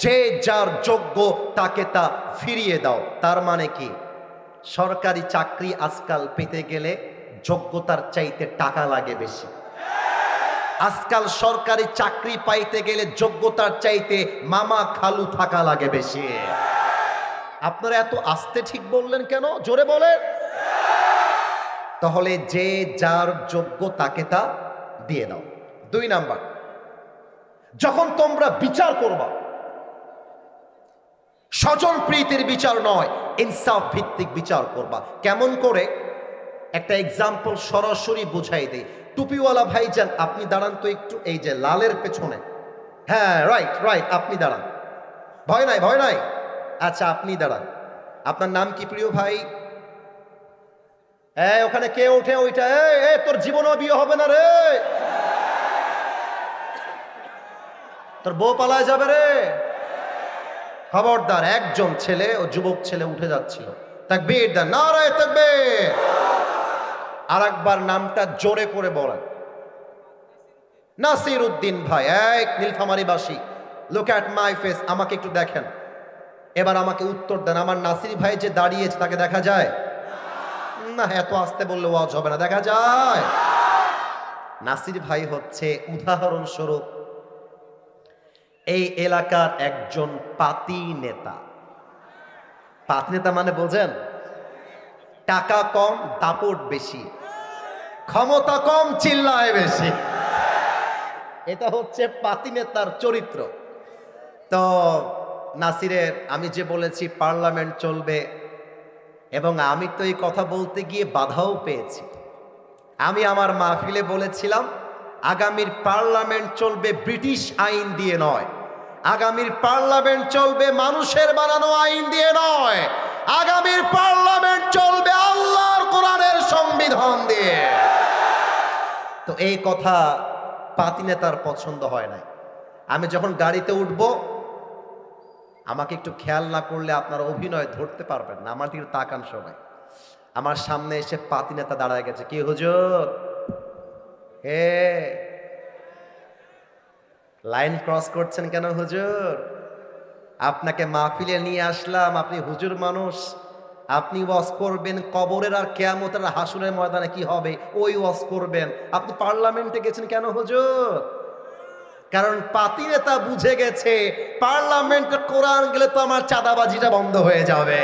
যে যার যোগ্য তাকে তা ফিরিয়ে দাও। তার মানে কি? সরকারি চাকরি আজকাল পেতে গেলে যোগ্যতার চাইতে টাকা লাগে বেশি। আজকাল সরকারি চাকরি পাইতে গেলে যোগ্যতার চাইতে মামা খালু থাকা লাগে বেশি। আপনারা এত আস্তে ঠিক বললেন কেন? জোরে বলেন। তাহলে যে যার যোগ্য তাকে তা দিয়ে দাও। 2 নাম্বার, যখন তোমরা বিচার করবা, স্বজন প্রীতির বিচার নয়, ইনসাফ ভিত্তিক বিচার করবা। কেমন করে? একটা এক্সাম্পল সরাসরি বুঝাই দেই। টুপিওয়ালা ভাইজান, আপনি দাঁড়ান তো একটু, এই যে লালের পেছনে। হ্যাঁ, রাইট রাইট, আপনি দাঁড়ান। ভয় নাই, ভয় নাই। আচ্ছা, আপনি দাঁড়ান। আপনার নাম কি প্রিয় ভাই? ওখানে কে ওঠে ওইটা? তোর জীবনও বিয়ে হবে না রে, তোর বউ পালায় যাবে রে। খবরদার। একজন ছেলে, ও যুবক ছেলে উঠে যাচ্ছিল, তাকবীর দেন, নারায়ে তাকবীর। আর একবার নামটা জোরে করে বলেন। নাসির উদ্দিন ভাই, এক নীলফামারীবাসী। লুক অ্যাট মাই ফেস, আমাকে একটু দেখেন। এবার আমাকে উত্তর দেন, আমার নাসির ভাই যে দাঁড়িয়েছে তাকে দেখা যায় না? এত আসতে বললে ওয়াজ হবে না। দেখা যায়? নাসির ভাই হচ্ছে উদাহরণস্বরূপ এই এলাকার একজন পাতি নেতা। পাতি নেতা মানে বোঝেন? টাকা কম, দাপট বেশি, ক্ষমতা কম, চিল্লায় বেশি। এটা হচ্ছে পাতি নেতার চরিত্র। তো নাসিরের, আমি যে বলেছি পার্লামেন্ট চলবে, এবং আমি তো এই কথা বলতে গিয়ে বাধাও পেয়েছি। আমি আমার মাহফিলে বলেছিলাম, আগামীর পার্লামেন্ট চলবে ব্রিটিশ আইন দিয়ে নয়, আগামীর পার্লামেন্ট চলবে মানুষের বানানো আইন দিয়ে নয়, আগামীর পার্লামেন্ট চলবে আল্লাহর কোরআনের সংবিধান দিয়ে। তো এই কথা পাতি নেতার পছন্দ হয় নাই। আমি যখন গাড়িতে উঠব, আমাকে একটু খেয়াল না করলে আপনারা অভিনয় ধরতে পারবেন না। আমার দিকে তাকান সবাই। আমার সামনে এসে পাতি নেতা দাঁড়ায় গেছে। কি হুজুর? লাইন ক্রস করছেন কেন হুজুর? আপনাকে মাহফিলে নিয়ে আসলাম, আপনি হুজুর মানুষ, আপনি ওয়াজ করবেন কবরের আর কিয়ামতের হাসুরের ময়দানে কি হবে ওই ওয়াজ করবেন। আপনি পার্লামেন্টে গেছেন কেন হুজুর? কারণ পাতি নেতা বুঝে গেছে পার্লামেন্টে কোরআন গেলে তো আমার চাঁদাবাজিটা বন্ধ হয়ে যাবে।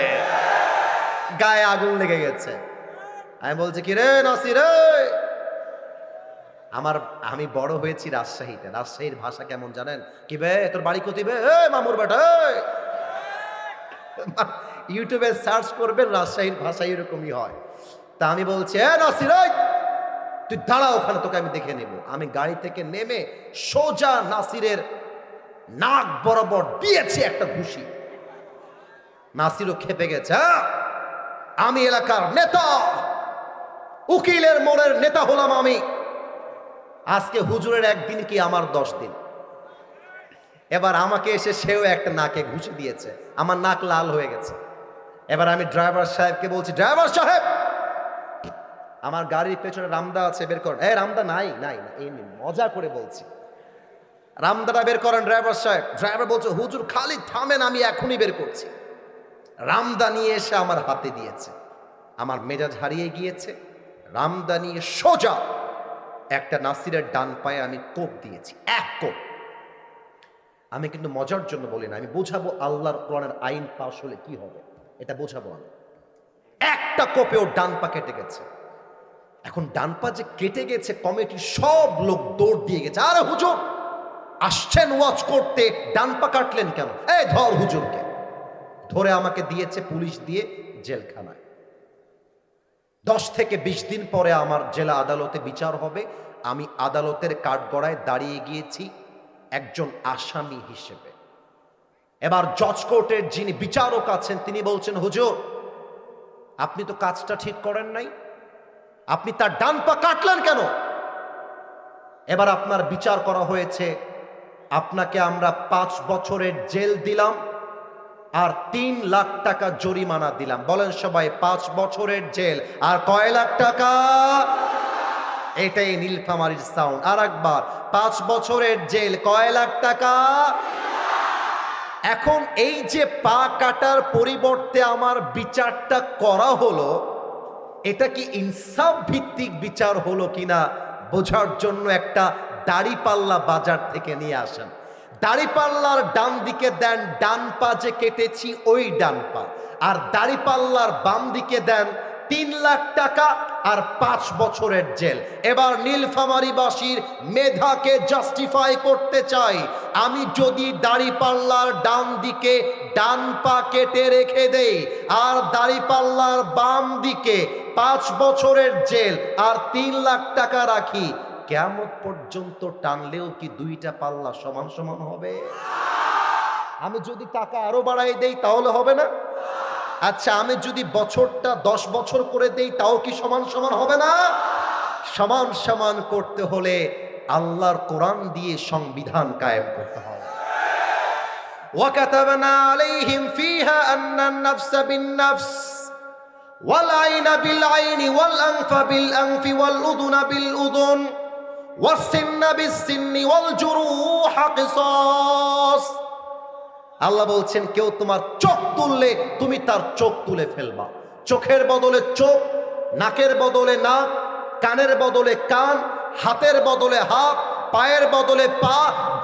গায়ে আগুন লেগে গেছে। আমি বলছি, কি রে নাসির, আমি বড় হয়েছি রাজশাহীতে। রাজশাহীর ভাষা কেমন জানেন? কি বে, তোর বাড়ি কোথায় বে? মামুর বেটা। ইউটিউবে সার্চ করবেন, রাজশাহীর ভাষা এরকমই হয়। তা আমি বলছি, নাসির তুই দাঁড়া ওখানে, তোকে আমি দেখে নেব। আমি গাড়ি থেকে নেমে সোজা নাসিরের নাক বরাবর দিয়েছি একটা ঘুষি। নাসিরও খেপে গেছে। আমি এলাকার নেতা, উকিলের মোড়ের নেতা হলাম আমি। আজকে হুজুরের একদিন কি আমার 10 দিন। এবার আমাকে এসে সেও একটা নাকে ঘুষি দিয়েছে, আমার নাক লাল হয়ে গেছে। এবার আমি ড্রাইভার সাহেবকে বলছি, ড্রাইভার সাহেব, আমার গাড়ির পেছনে রামদা আছে, বের করেন। রামদা নাই নাই না, এই মজা করে বলছি। রামদাটা বের করেন ড্রাইভার সাহেব। ড্রাইভার বলছে, হুজুর খালি থামেন, আমি এখনই বের করছি। রামদা নিয়ে এসে আমার হাতে দিয়েছে। আমার মেজাজ হারিয়ে গিয়েছে। রামদা নিয়ে সোজা একটা নাসিরের ডান পায়ে আমি কোপ দিয়েছি, এক কোপ। আমি কিন্তু মজার জন্য বলি না, আমি বোঝাবো আল্লাহর কোরআনের আইন পাশ হলে কি হবে, এটা বোঝাবো আমি। একটা কোপে ওর ডান পা কেটে গেছে। এখন ডান পা যে কেটে গেছে, কমিটির সব লোক দৌড় দিয়ে গেছে, আরে হুজুর আসছেন ওয়াজ করতে, ডান পা কাটলেন কেন? ধর হুজুরকে। ধরে আমাকে দিয়েছে পুলিশ দিয়ে জেলখানায়। 10 থেকে 20 দিন পরে আমার জেলা আদালতে বিচার হবে। আমি আদালতের কাঠগড়ায় দাঁড়িয়ে গিয়েছি একজন আসামি হিসেবে। এবার জজ কোর্টের যিনি বিচারক আছেন তিনি বলছেন, হুজুর আপনি তো কাজটা ঠিক করেন নাই, আপনি তার ডান পা কাটলেন কেন? এবার আপনার বিচার করা হয়েছে, আপনাকে আমরা 5 বছরের জেল দিলাম আর 3 লাখ টাকা জরিমানা দিলাম। বলেন সবাই 5 বছরের জেল আর কয় লাখ টাকা? এটাই নীলফামারীর সাউন্ড। আর একবার 5 বছরের জেল, কয় লাখ টাকা? এখন এই যে পা কাটার পরিবর্তে আমার বিচারটা করা হলো, এটা কি ইনসাফ ভিত্তিক বিচার হলো কিনা বোঝার জন্য একটা দাড়িপাল্লা বাজার থেকে নিয়ে আসেন। দাড়িপাল্লার ডান দিকে দেন ডান পা যে কেটেছি ওই ডান পা, আর দাড়িপাল্লার বাম দিকে দেন 3 লাখ টাকা আর 5 বছরের জেল। এবার নীলফামারীবাসীর মেধাকে জাস্টিফাই করতে চাই। আমি যদি দাড়িপাল্লার ডান দিকে ডান পা কেটে রেখে দেই আর দাড়িপাল্লার বাম দিকে 5 বছরের জেল আর 3 লাখ টাকা রাখি, কিয়ামত পর্যন্ত টানলেও কি দুইটা পাল্লা সমান সমান হবে? আমি যদি টাকা আরো বাড়াই দেই তাহলে হবে না? আচ্ছা, আমি যদি বছরটা 10 বছর করে দেই তাও কি সমান সমান হবে না? সমান সমান করতে হলে আল্লাহর কোরআন দিয়ে সংবিধান কায়েম করতে হবে। ওয়াকাতাবনা আলাইহিম ফিহা আন্নান নাফসা বিন-নাফস ওয়াল আইনা বিল আইনি ওয়াল আনফা বিল আনফি ওয়াল উযুনা বিল উযুন ওয়াস সিন্না বিস সিন্নি ওয়াল জুরুহা কিসাস। আল্লাহ বলছেন, কেউ তোমার চোখ তুললে তুমি তার চোখ তুলে ফেলবা। চোখের বদলে চোখ, নাকের বদলে নাক, কানের বদলে কান, হাতের বদলে হাত, পায়ের বদলে পা,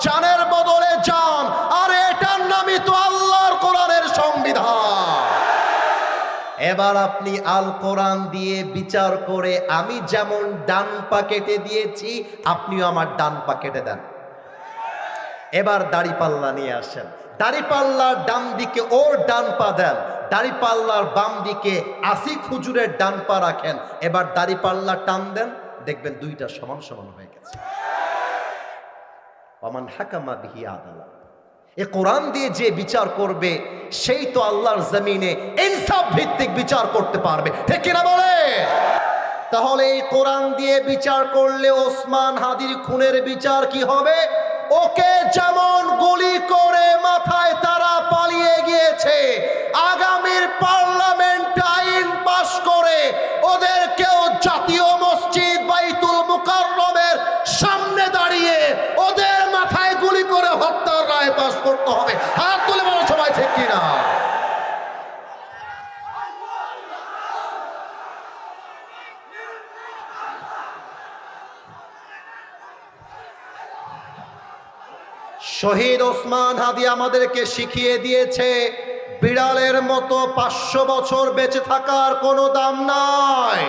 জানের বদলে জান। আর এটার নামই তো আল্লাহর কোরআনের সংবিধান। এবার আপনি আল কোরআন দিয়ে বিচার করে আমি যেমন ডান পা কেটে দিয়েছি আপনিও আমার ডান পা কেটে দেন। এবার দাড়িপাল্লা নিয়ে আসেন, দাড়িপাল্লার ডান দিকে ওর ডান পা দেন, দাড়িপাল্লার বাম দিকে আসিফ হুজুরের ডান পা রাখেন। এবার দাড়িপাল্লা টান দেন, দেখবেন দুইটা সমান সমান হয়ে গেছে। ওমান হাকামা বিহি আদালা। এ কোরআন দিয়ে যে বিচার করবে সেই তো আল্লাহর জমিনে ইনসাফ ভিত্তিক বিচার করতে পারবে, ঠিক কিনা বলে? তাহলে এই কোরআন দিয়ে বিচার করলে ওসমান হাদির খুনের বিচার কি হবে? ওকে যেমন গুলি করে মাথায় তারা পালিয়ে গিয়েছে, আগামীর পার্লামেন্ট আইন পাশ করে ওদেরকেও জাতীয় মসজিদ বাইতুল মুকাররমের সামনে দাঁড়িয়ে ওদের মাথায় গুলি করে হত্যার রায় পাশ করতে হবে। হাত তুলে বলো সবাই, ঠিক কিনা? শহীদ ওসমান হাদি আমাদেরকে শিখিয়ে দিয়েছে বিড়ালের মতো 500 বছর বেঁচে থাকার কোনো দাম নাই।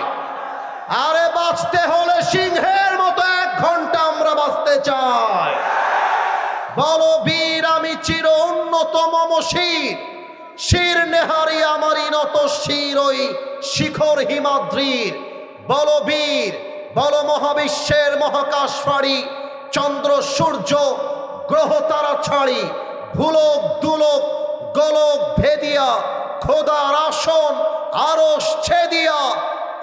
আরে বাঁচতে হলে সিংহের মতো 1 ঘন্টা আমরা বাঁচতে চাই। বলো বীর আমি চির উন্নতম মশির, শির নেহারি আমারই নত শির ওই শিখর হিমাদ্রির। বলো বীর, বলো মহাবিশ্বের মহাকাশ ফাড়ি, চন্দ্র সূর্য গ্রহ তারা ছাড়ি, ভুলক দুলক গোলক ভেদিয়া খোদার আসন আরশ ছেদিয়া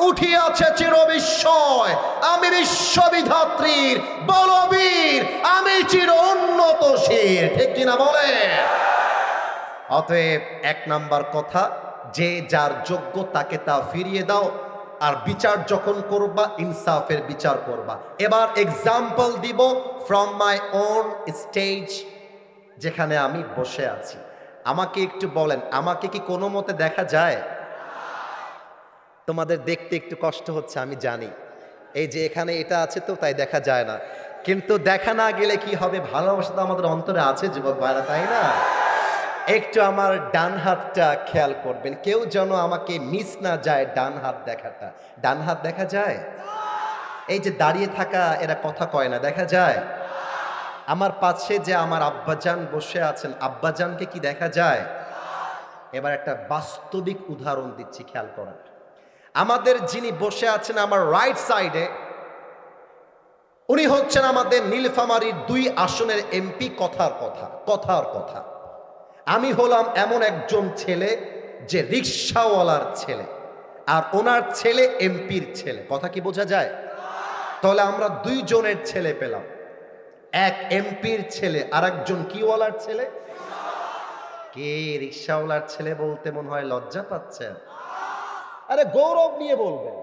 উঠিয়াছে চির বিস্ময়, আমি বিশ্ববিধাত্রীর বলবীর, আমি চির উন্নত শির, ঠিক কিনা বলে? অতএব 1 নাম্বার কথা, যে যার যোগ্য তাকে তা ফিরিয়ে দাও, আর বিচার যখন করবা ইনসাফের বিচার করবা। এবার এক্সাম্পল দিব ফ্রম মাই ওন স্টেজ, যেখানে আমি বসে আছি। আমাকে একটু বলেন, আমাকে কি কোনো মতে দেখা যায়? তোমাদের দেখতে একটু কষ্ট হচ্ছে আমি জানি, এই যে এখানে এটা আছে তো তাই দেখা যায় না, কিন্তু দেখা না গেলে কি হবে? ভালোবাসা তো আমাদের অন্তরে আছে যুবক ভাইরা, তাই না? একটু আমার ডান হাতটা খেয়াল করবেন, কেউ যেন আমাকে মিস না যায়। ডান হাত দেখাটা, ডান হাত দেখা যায়? এই যে দাঁড়িয়ে থাকা এরা কথা কয় না, দেখা যায়? আমার পাশে যে আমার আব্বাজান বসে আছেন, আব্বাজানকে কি দেখা যায়? এবার একটা বাস্তবিক উদাহরণ দিচ্ছি, খেয়াল করেন। আমাদের যিনি বসে আছেন আমার রাইট সাইডে, উনি হচ্ছেন আমাদের নীলফামারীর 2 আসনের এমপি। কথার কথা, আমি হলাম এমন একজন ছেলে যে রিকশাওয়ালার ছেলে, আর ওনার ছেলে এমপির ছেলে। কথা কি বোঝা যায়? তাহলে আমরা 2 জনের ছেলে পেলাম, এক এমপির ছেলে আর একজন কিওয়ালার ছেলে। কে রিক্সাওয়ালার ছেলে বলতে মনে হয় লজ্জা পাচ্ছেন? আরে গৌরব নিয়ে বলবেন।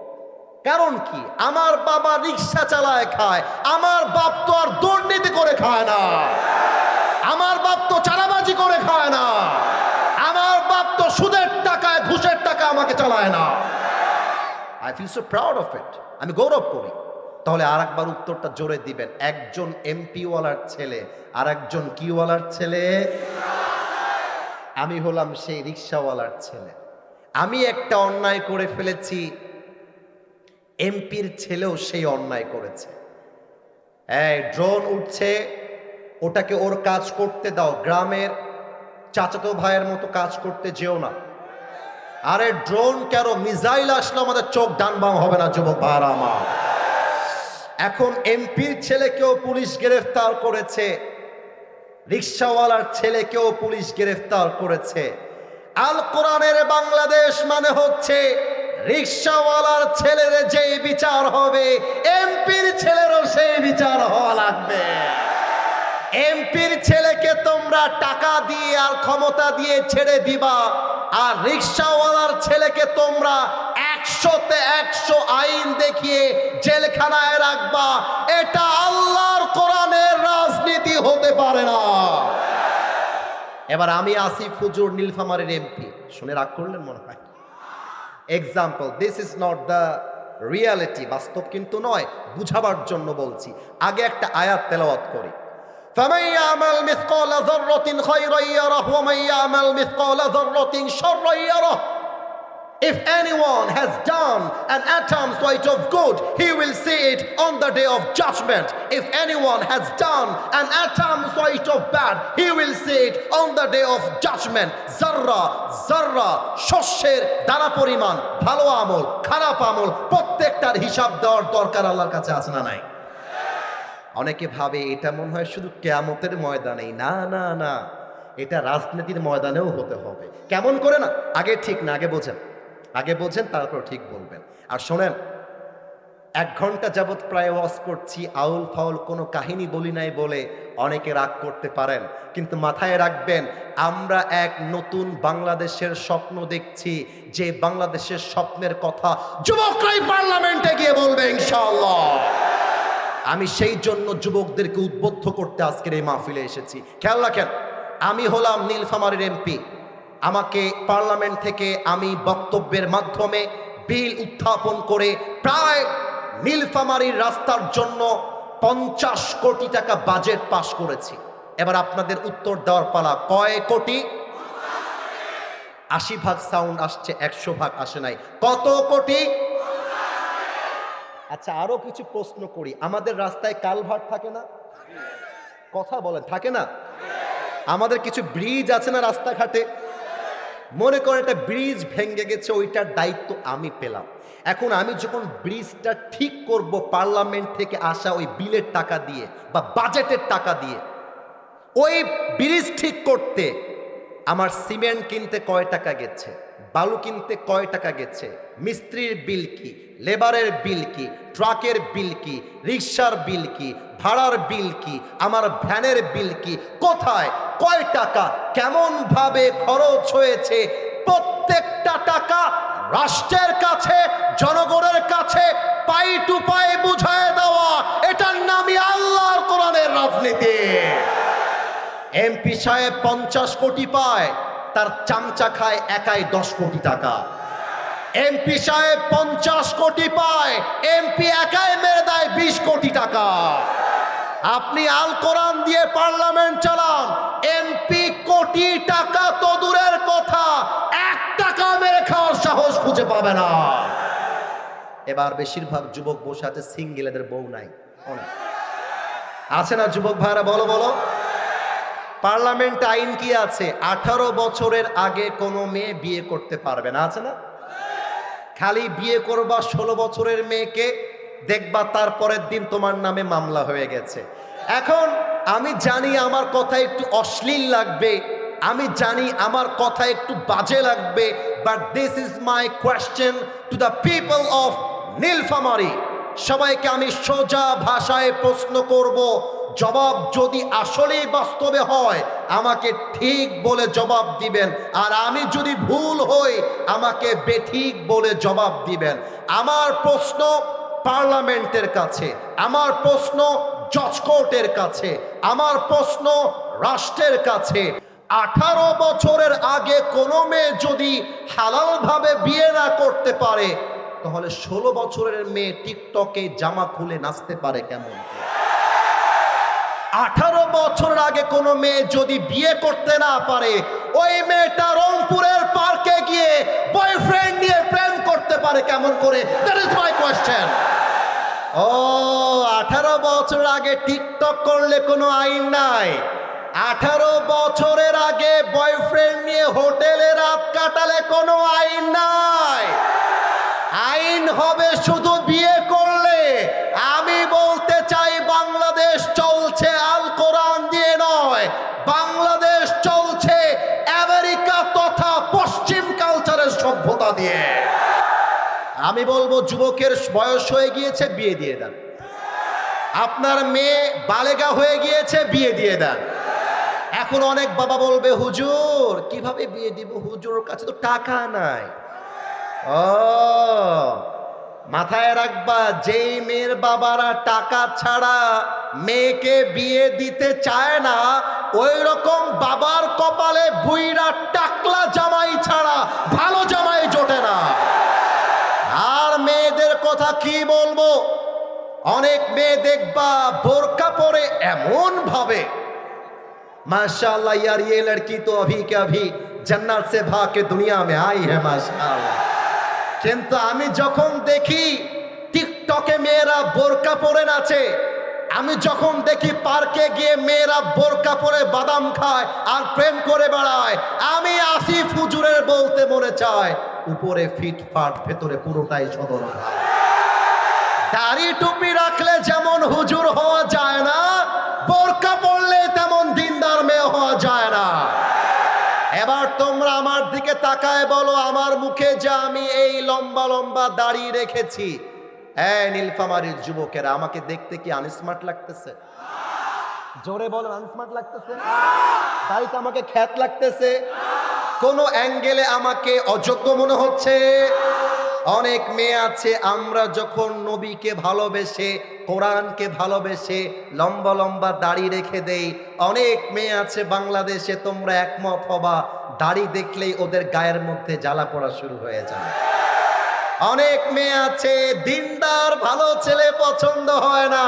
কারণ কি? আমার বাবা রিক্সা চালায় খায়, আমার বাপ তো আর দুর্নীতি করে খায় না, আমার বাপ তো চাঁদাবাজি করে খায় না, আমার বাপ তো সুদের টাকায় ঘুষের টাকা আমাকে চালায় না। I feel so proud of it, আমি গৌরব করি। তাহলে আর একবার উত্তরটা জোরে দিবেন, একজন এমপি ওয়ালার ছেলে আর একজন কি ওয়ালার ছেলে? আমি হলাম সেই রিক্সাওয়ালার ছেলে। আমি একটা অন্যায় করে ফেলেছি, এমপির ছেলেও সেই অন্যায় করেছে। এই ড্রোন উঠছে, ওটাকে ওর কাজ করতে দাও, গ্রামের চাচাতো ভাইয়ের মতো কাজ করতে যেও না। আরে ড্রোন কেন, মিসাইল আসলে আমাদের চোখ ডান বাম হবে না যুবক ভাইরা আমার। এখন এমপির ছেলেকেও পুলিশ গ্রেফতার করেছে, রিক্সাওয়ালার ছেলেকেও পুলিশ গ্রেফতার করেছে। আল কোরআনের বাংলাদেশ মানে হচ্ছে রিক্সাওয়ালার ছেলের যেই বিচার হবে, এমপির ছেলেরও সেই বিচার হওয়া লাগবে। এমপির ছেলেকে তোমরা টাকা দিয়ে আর ক্ষমতা দিয়ে ছেড়ে দিবা, আর রিক্সাওয়ালার ছেলেকে তোমরা 100তে 100 আইন দেখিয়ে জেলখানায় রাখবা। এটা আল্লাহর কোরআনের রাজনীতি হতে পারে না। এবার আমি আসিফ হুজুর নীলফামারীর এমপি, শুনে রাগ করলেন মনে হয়। Example, this is not the reality, বাস্তব কিন্তু নয়, বুঝাবার জন্য বলছি। আগে একটা আয়াত তেলাওয়াত করি। فَمَن يَعْمَلْ مِثْقَالَ ذَرَّةٍ خَيْرًا يَرَهُ وَمَن يَعْمَلْ مِثْقَالَ ذَرَّةٍ شَرًّا يَرَهُ. If anyone has done an atom's weight of good, he will see it on the day of judgment. If anyone has done an atom's weight of bad, he will see it on the day of judgment. Zarra, zarra, শস্যের দানা পরিমাণ, ভালো আমল, খারাপ আমল, প্রত্যেকটার হিসাব দেওয়ার দরকার আল্লাহর কাছে আছে না নাই? অনেকে ভাবে এটা মনে হয় শুধু কিয়ামতের ময়দানেই। না না না, এটা রাজনীতির ময়দানেও হতে হবে। কেমন করে না? আগে ঠিক না, আগে বোঝেন তারপর ঠিক বলবেন। আর শোনেন, 1 ঘন্টা যাবৎ প্রায় ওয়াজ করছি, আউল ফাউল কোনো কাহিনী বলি নাই বলে অনেকে রাগ করতে পারেন, কিন্তু মাথায় রাখবেন আমরা এক নতুন বাংলাদেশের স্বপ্ন দেখছি, যে বাংলাদেশের স্বপ্নের কথা যুবকরাই পার্লামেন্টে গিয়ে বলবে ইনশাআল্লাহ। আমি সেই জন্য যুবকদেরকে উদ্বুদ্ধ করতে আজকের এই মাহফিলে এসেছি। খেয়াল রাখেন, আমি হলাম নীলফামারীর এমপি। আমাকে পার্লামেন্ট থেকে আমি বক্তব্যের মাধ্যমে বিল উত্থাপন করে প্রায় নীলফামারীর রাস্তার জন্য 50 কোটি টাকা বাজেট পাশ করেছি। এবার আপনাদের উত্তর দেওয়ার পালা, কয় কোটি? 80 ভাগ সাউন্ড আসছে, 100 ভাগ আসে নাই। কত কোটি? আচ্ছা, আরো কিছু প্রশ্ন করি, আমাদের রাস্তায় কালভার্ট থাকে না? কথা বলেন, থাকে না? আমাদের কিছু ব্রিজ আছে না রাস্তাঘাটে? মনে করেন একটা ব্রিজ ভেঙে গেছে, ওইটার দায়িত্ব আমি পেলাম। এখন আমি যখন ব্রিজটা ঠিক করব পার্লামেন্ট থেকে আসা ওই বিলের টাকা দিয়ে বা বাজেটের টাকা দিয়ে, ওই ব্রিজ ঠিক করতে আমার সিমেন্ট কিনতে কয় টাকা গেছে, বালু কিনতে কয় টাকা গেছে, মিস্ত্রির বিল কি, লেবারের বিল কি, ট্রাকের বিল কি, রিক্সার বিল কি, ভাড়ার বিল কি, আমার ভ্যানের বিল কি, কোথায় কয় টাকা কেমন ভাবে খরচ হয়েছে, প্রত্যেকটা টাকা রাষ্ট্রের কাছে, জনগণের কাছে পাই টু পাই বুঝায় দেওয়া, এটার নামই আল্লাহর কোরআনের রাজনীতি। এমপি সাহেব 50 কোটি পায়, তার চামচা খায় একাই 10 কোটি টাকা। এমপি সাহেব 50 কোটি পায়, এমপি একাই মেরে দেয় 20 কোটি টাকা। আপনি আল কোরআন দিয়ে পার্লামেন্ট চালান, এমপি কোটি টাকা তো দূরের কথা, 1 টাকা মেরে খাওয়ার সাহস খুঁজে পাবে না। এবার বেশিরভাগ যুবক বসে আছে, সিঙ্গেল, এদের বউ নাই। অনেক আছে না যুবক ভাইরা? বলো বলো। পার্লামেন্ট আইন কি আছে? 18 বছরের আগে কোনো মেয়ে বিয়ে করতে পারবে না, আছে না? খালি বিয়ে করবা 16 বছরের মেয়েকে, দেখবা তারপরের দিন তোমার নামে মামলা হয়ে গেছে। এখন আমি জানি আমার কথা একটু অশ্লীল লাগবে, আমি জানি আমার কথা একটু বাজে লাগবে, but this is my question to the people of Nilphamari. সবাইকে আমি সোজা ভাষায় প্রশ্ন করব, জবাব যদি আসলেই বাস্তবে হয় আমাকে ঠিক বলে জবাব দিবেন, আর আমি যদি ভুল হই আমাকে বেঠিক বলে জবাব দিবেন। আমার প্রশ্ন পার্লামেন্টের কাছে, আমার প্রশ্ন জজ কোর্টের কাছে, আমার প্রশ্ন রাষ্ট্রের কাছে। 18 বছরের আগে কোনো মেয়ে যদি হালালভাবে বিয়ে না করতে পারে, তাহলে 16 বছরের মেয়ে টিকটকে জামা খুলে নাচতে পারে কেমন করে? 18 বছরের আগে কোনো মেয়ে যদি বিয়ে করতে না পারে, ওই মেয়েটা রংপুরের পার্কে গিয়ে বয়ফ্রেন্ড নিয়ে প্রেম করতে পারে কেমন করে? That is my question. ও 18 বছর আগে টিকটক করলে কোনো আইন নাই, 18 বছরের আগে বয়ফ্রেন্ড নিয়ে হোটেলে রাত কাটালে কোনো আইন নাই। আইন হবে শুধু বিয়ে করলে। আমি বলতে চাই বাংলাদেশ চলছে আল কোরআন দিয়ে নয়, বাংলাদেশ চলছে আমেরিকা তথা পশ্চিম কালচারের সভ্যতা দিয়ে। আমি বলবো যুবকের বয়স হয়ে গিয়েছে, বিয়ে দিয়ে দেন। আপনার মেয়ে বালেগা হয়ে গিয়েছে, বিয়ে দিয়ে দেন। এখন অনেক বাবা বলবে হুজুর কিভাবে বিয়ে দিব, হুজুর কাছে তো টাকা নাই। ও মাথায় রাখবা, যেই মেয়ের বাবারা টাকা ছাড়া মেয়েকে বিয়ে দিতে চায় না, ওই রকম বাবার কপালে বুইরা টাকলা জামাই ছাড়া ভালো জামাই জোটে না। আর মেয়েদের কথা কি বলবো, অনেক মেয়ে দেখবা বোরকা পরে এমন ভাবে, माशाअल्लाह यार ये लड़की तो अभी के अभी जन्नत से भाग के दुनिया में आई है माशाअल्लाह। কিন্তু আমি যখন দেখি টিকটকে মেয়েরা বোরকা পরে নাচে, আমি যখন দেখি পার্কে গিয়ে মেয়েরা বোরকা পরে বাদাম খায় আর প্রেম করে বেড়ায়, আমি আসিফ হুজুরের বলতে মনে চায় উপরে ফিটফাট ভেতরে পুরোটাই সদর। দাড়ি টুপি রাখলে যেমন হুজুর হওয়া যায় না, বোরকা পরলে তেমন দিনদার মেয়ে হওয়া যায় না। এবার তোমরা আমার দিকে তাকায় বলো, আমার মুখে যে আমি এই লম্বা লম্বা দাড়ি রেখেছি, নীলফামারীর যুবকেরা, আমাকে দেখতে কি আনস্মার্ট লাগতেছে? জোরে বলো, আনস্মার্ট লাগতেছে? দাড়িতে আমাকে খ্যাত লাগতেছে? কোন অ্যাঙ্গেলে আমাকে অযোগ্য মনে হচ্ছে? অনেক মেয়ে আছে, আমরা যখন নবীকে ভালোবেসে, কোরআনকে ভালোবেসে লম্বা লম্বা দাড়ি রেখে দেই, অনেক মেয়ে আছে বাংলাদেশে, তোমরা একমত হবা, দাড়ি দেখলেই ওদের গায়ের মধ্যে জ্বালা পড়া শুরু হয়ে যায়। অনেক মেয়ে আছে দিনদার ভালো ছেলে পছন্দ হয় না,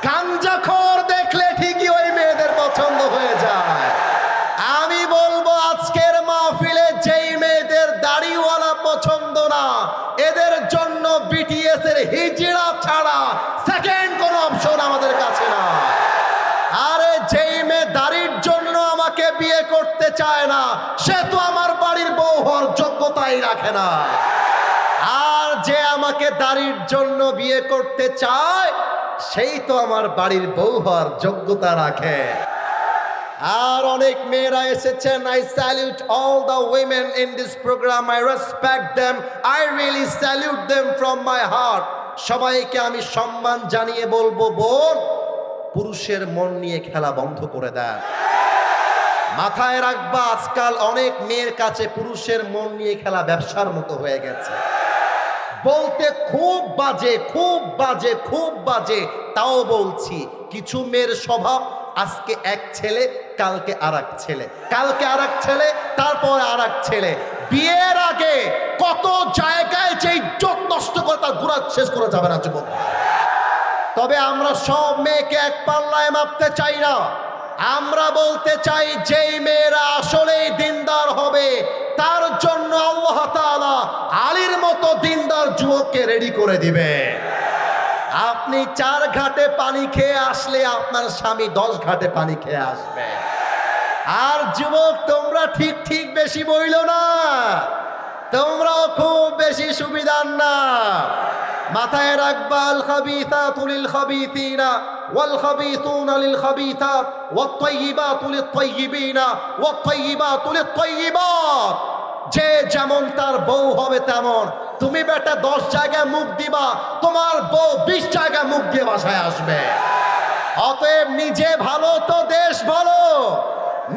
গাঞ্জাখোর দেখলে ঠিকই ওই মেয়েদের পছন্দ হয়ে যায়। আমি বলবো আজকের মাহফিলে যেই মেয়েদের দাড়িওয়ালা পছন্দ না, এদের জন্য বিটিএস এর হিজড়া ছাড়া সেকেন্ড কোনো অপশন আমাদের কাছে না। আরে যেই মেয়ে দাড়ির জন্য আমাকে বিয়ে করতে চায় না, সে তো আমার বাড়ির বউ হওয়ার যোগ্যতাই রাখে না। আর যে আমাকে দাড়ির জন্য বিয়ে করতে চায়, সেই তো আমার বাড়ির বউ হওয়ার যোগ্যতা রাখে। আর অনেক মেয়েরা এসেছেন, I salute all the women in this program, I respect them, I really salute them from my heart. সবাইকে আমি সম্মান জানিয়ে বলবো, বোন, পুরুষের মন নিয়ে খেলা বন্ধ করে দেন। মাথায় রাখবা, আজকাল অনেক মেয়ের কাছে পুরুষের মন নিয়ে খেলা ব্যবসার মতো হয়ে গেছে। বলতে খুব বাজে, খুব বাজে, খুব বাজে, তাও বলছি। কিছু মেয়ের স্বভাব, আজকে এক ছেলে, কালকে আরেক ছেলে, কালকে আরেক ছেলে, তারপরে আরেক ছেলে। বিয়ের আগে কত জায়গায় যে ইজ্জত নষ্ট করে তার গুণা শেষ করে যাবে না যুবক। তবে আমরা সব মেয়েকে এক পাল্লায় মাপতে চাই না। আমরা বলতে চাই যেই মেয়েরা আসলেই দিনদার হবে, তার জন্য আল্লাহ তাআলা আলীর মতো দিনদার যুবককে রেডি করে দিবে। আপনি 4 ঘাটে পানি খেয়ে আসলে আপনার স্বামী 10 ঘাটে পানি খেয়ে আসবে। আর যুবক, তোমরা ঠিক ঠিক বেশি বইলো না, তোমরাও খুব বেশি সুবিধার না। মাথায় রাখবা, আল খাবিসাতু লিল খাবিসিনা ওয়াল খাবিসুনা লিল খাবিসাত ওয়াত তাইয়িবাতু লিত তাইয়িবিনা ওয়াত তাইয়িবাতু লিত তাইয়িবাত। যে যেমন তার বউ হবে তেমন। তুমি বেটা 10 জায়গায় মুখ দিবা, তোমার বউ 20 জায়গায় মুখ দিয়ে বাসায় আসবে। অতএব নিজে ভালো তো দেশ ভালো।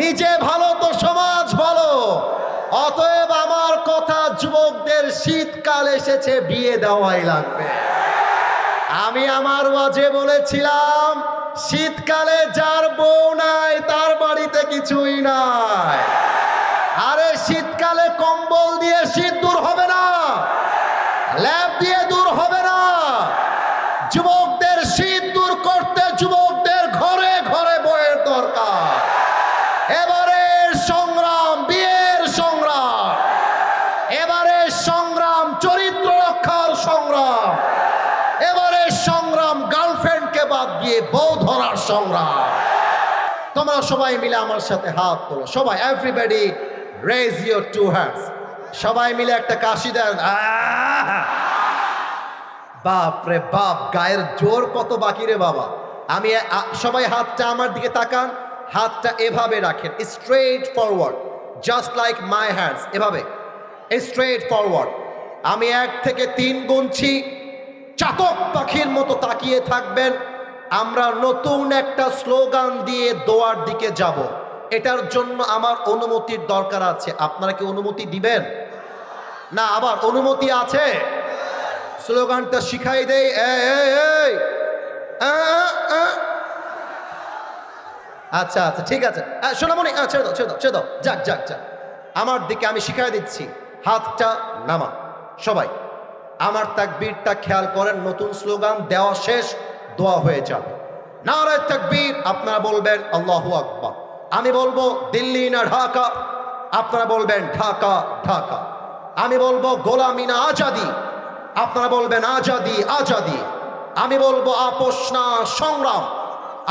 নিজে ভালো তো সমাজ ভালো। অতএব আমার কথা যুবকদের, শীতকাল এসেছে, বিয়ে দেওয়াই লাগবে। আমি আমার ওয়াজে বলেছিলাম শীতকালে যার বউ নাই তার বাড়িতে কিছুই নাই। আরে শীতকালে কম্বল দিয়ে শীত দূর হবে না, ল্যাপ দিয়ে দূর হবে না। যুবকদের শীত দূর করতে যুবকদের ঘরে ঘরে বইয়ের দরকার। এবারের সংগ্রাম বিয়ের সংগ্রাম, এবারের সংগ্রাম চরিত্র রক্ষার সংগ্রাম, এবারের সংগ্রাম গার্লফ্রেন্ডকে বাদ দিয়ে বউ ধরার সংগ্রাম। তোমরা সবাই মিলে আমার সাথে হাত তোলো, সবাই, everybody raise your two hands. সবাই মিলে একটা কাশি দেন। বাপ রে বাপ, গায়ের জোর কত বাকি রে বাবা। আমি সবাই হাতটা আমার দিকে তাকান, হাতটা এভাবে রাখেন, straight forward, just like my hands, এভাবে স্ট্রেট ফরওয়ার্ড। আমি 1 থেকে 3 গুনছি, চাতক পাখির মতো তাকিয়ে থাকবেন। আমরা নতুন একটা স্লোগান দিয়ে দোয়ার দিকে যাব। এটার জন্য আমার অনুমতির দরকার আছে। আপনারা কি অনুমতি দিবেন? না, আবার অনুমতি আছে? স্লোগানটা শিখাই দেই। আচ্ছা আচ্ছা, ঠিক আছে, সোনামণি ছেড়ে দাও, ছেড়ে দাও, ছেড়ে দাও, যাক যাক যাক। আমার দিকে আমি শিখাই দিচ্ছি, হাতটা নামা। সবাই আমার তাকবীরটা খেয়াল করেন। নতুন স্লোগান দেওয়া শেষ, দোয়া হয়ে যাবে। নারে তাকবীর, আপনারা বলবেন আল্লাহু আকবার। আমি বলবো দিল্লি না ঢাকা, আপনারা বলবেন ঢাকা ঢাকা। আমি বলবো গোলামি না আজাদি, আপনারা বলবেন আজাদি আজাদি। আমি বলবো আপোষ না সংগ্রাম,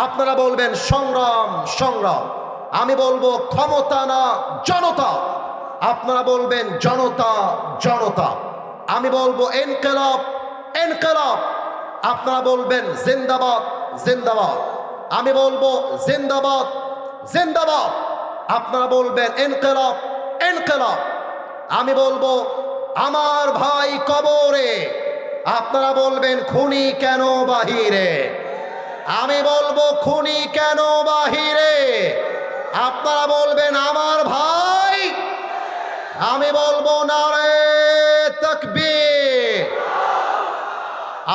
আপনারা বলবেন সংগ্রাম সংগ্রাম। আমি বলবো ক্ষমতা না জনতা, আপনারা বলবেন জনতা জনতা। আমি বলবো ইনকিলাব ইনকিলাব, আপনারা বলবেন জিন্দাবাদ জিন্দাবাদ। আমি বলবো জিন্দাবাদ জিন্দাবাদ, আপনারা বলবেন ইনকিলাব ইনকিলাব। আমি বলবো আমার ভাই কবরে, আপনারা বলবেন খুনি কেন বাহিরে। আমি বলবো খুনি কেন বাহিরে, আপনারা বলবেন আমার ভাই। আমি বলবো নারে তাকবীর।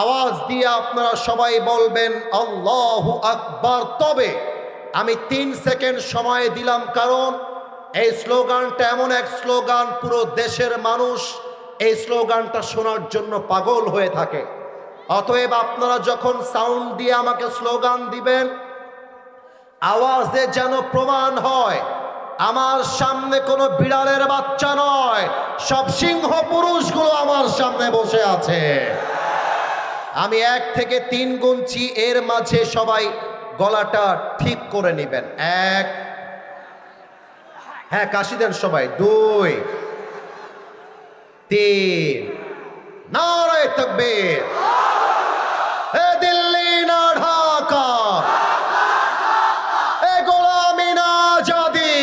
আওয়াজ দিয়ে আপনারা সবাই বলবেন আল্লাহু আকবার। তবে আমি 3 সেকেন্ড সময় দিলাম, কারণ এই স্লোগানটা এমন এক স্লোগান, পুরো দেশের মানুষ এই স্লোগানটা শোনার জন্য পাগল হয়ে থাকে। অতএব আপনারা যখন সাউন্ড দিয়ে আমাকে স্লোগান দিবেন, আওয়াজে যেন প্রমাণ হয় আমার সামনে কোনো বিড়ালের বাচ্চা নয়, সব সিংহ পুরুষগুলো আমার সামনে বসে আছে। আমি 1 থেকে 3 গুনছি, এর মাঝে সবাই গলাটা ঠিক করে নেবেন। 1, হ্যাঁ কাশি দেন সবাই, 2, 3, নারে তাকবীর। এ দিল্লি না ঢাকা, এ গোলামি না আজাদি,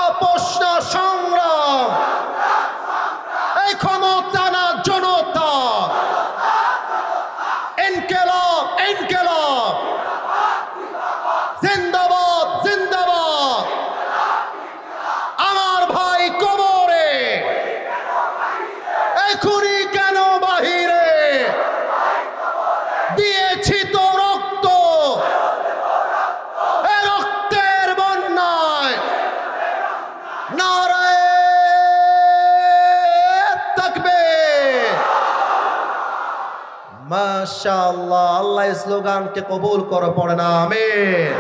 আপোষ না সংগ্রাম, এই ক্ষমতা না জনতা, ইনকিলাব ইনকিলাব, জিন্দাবাদ জিন্দাবাদ। আমার ভাই কবরে, এই খুনি কেন বাহিরে, দিয়েছি তো রক্ত, এই রক্তের বন্যায় নারে তাকবীর। মাশাআল্লাহ, আল্লাহ এই স্লোগানকে কবুল করো, পড়ে না আমিন।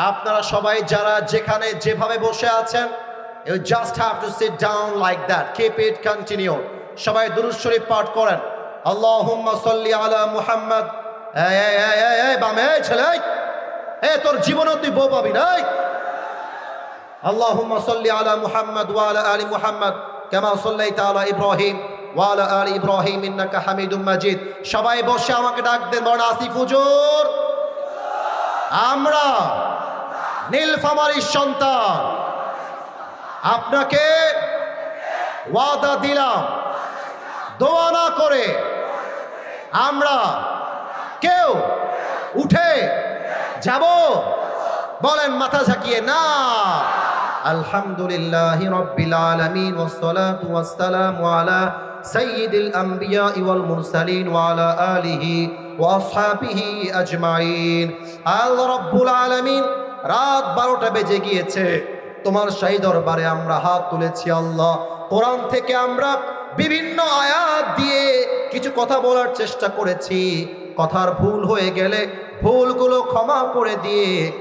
আপনারা সবাই যারা যেখানে যেভাবে বসে আছেন, you just have to sit down like that, keep it continued। সবাই দুরূদ শরীফ পাঠ করেন। আল্লাহুম্মা সাল্লি আলা মুহাম্মদ। এই বামে ছেলে, তোর জীবনে তুই বউ পাবি না। আল্লাহুম্মা সাল্লি আলা মুহাম্মদ ওয়া আলা আলি মুহাম্মদ কামা সাল্লাইতা আলা ইব্রাহিম ওয়া আলা আলি ইব্রাহিম ইন্নাকা হামিদুম মাজিদ। সবাই বসে আমাকে ডাক দেন, বলেন আসিফ হুজুর। আমরা নীলফামারীর সন্তান, আপনাকে ওয়াদা দিলাম, দোয়া না করে আমরা কেউ উঠে যাব বলেন মাথা ঝাঁকিয়ে না। আলহামদুলিল্লাহি রাব্বিল আলামিন ওয়াসসালাতু ওয়াসসালামু আলা সাইয়্যিদিল আমবিয়া ওয়াল মুরসালিন ওয়া আলা আলিহি ওয়া আসহাবিহি আজমাইন। আল্লাহ রাব্বুল আলামিন, রাত 12টা বেজে গিয়েছে, তোমার শাহী দরবারে আমরা হাত তুলেছি আল্লাহ। কোরআন থেকে আমরা বিভিন্ন আয়াত দিয়ে কিছু কথা বলার চেষ্টা করেছি, কথার ভুল হয়ে গেলে ভুলগুলো ক্ষমা করে দিয়ে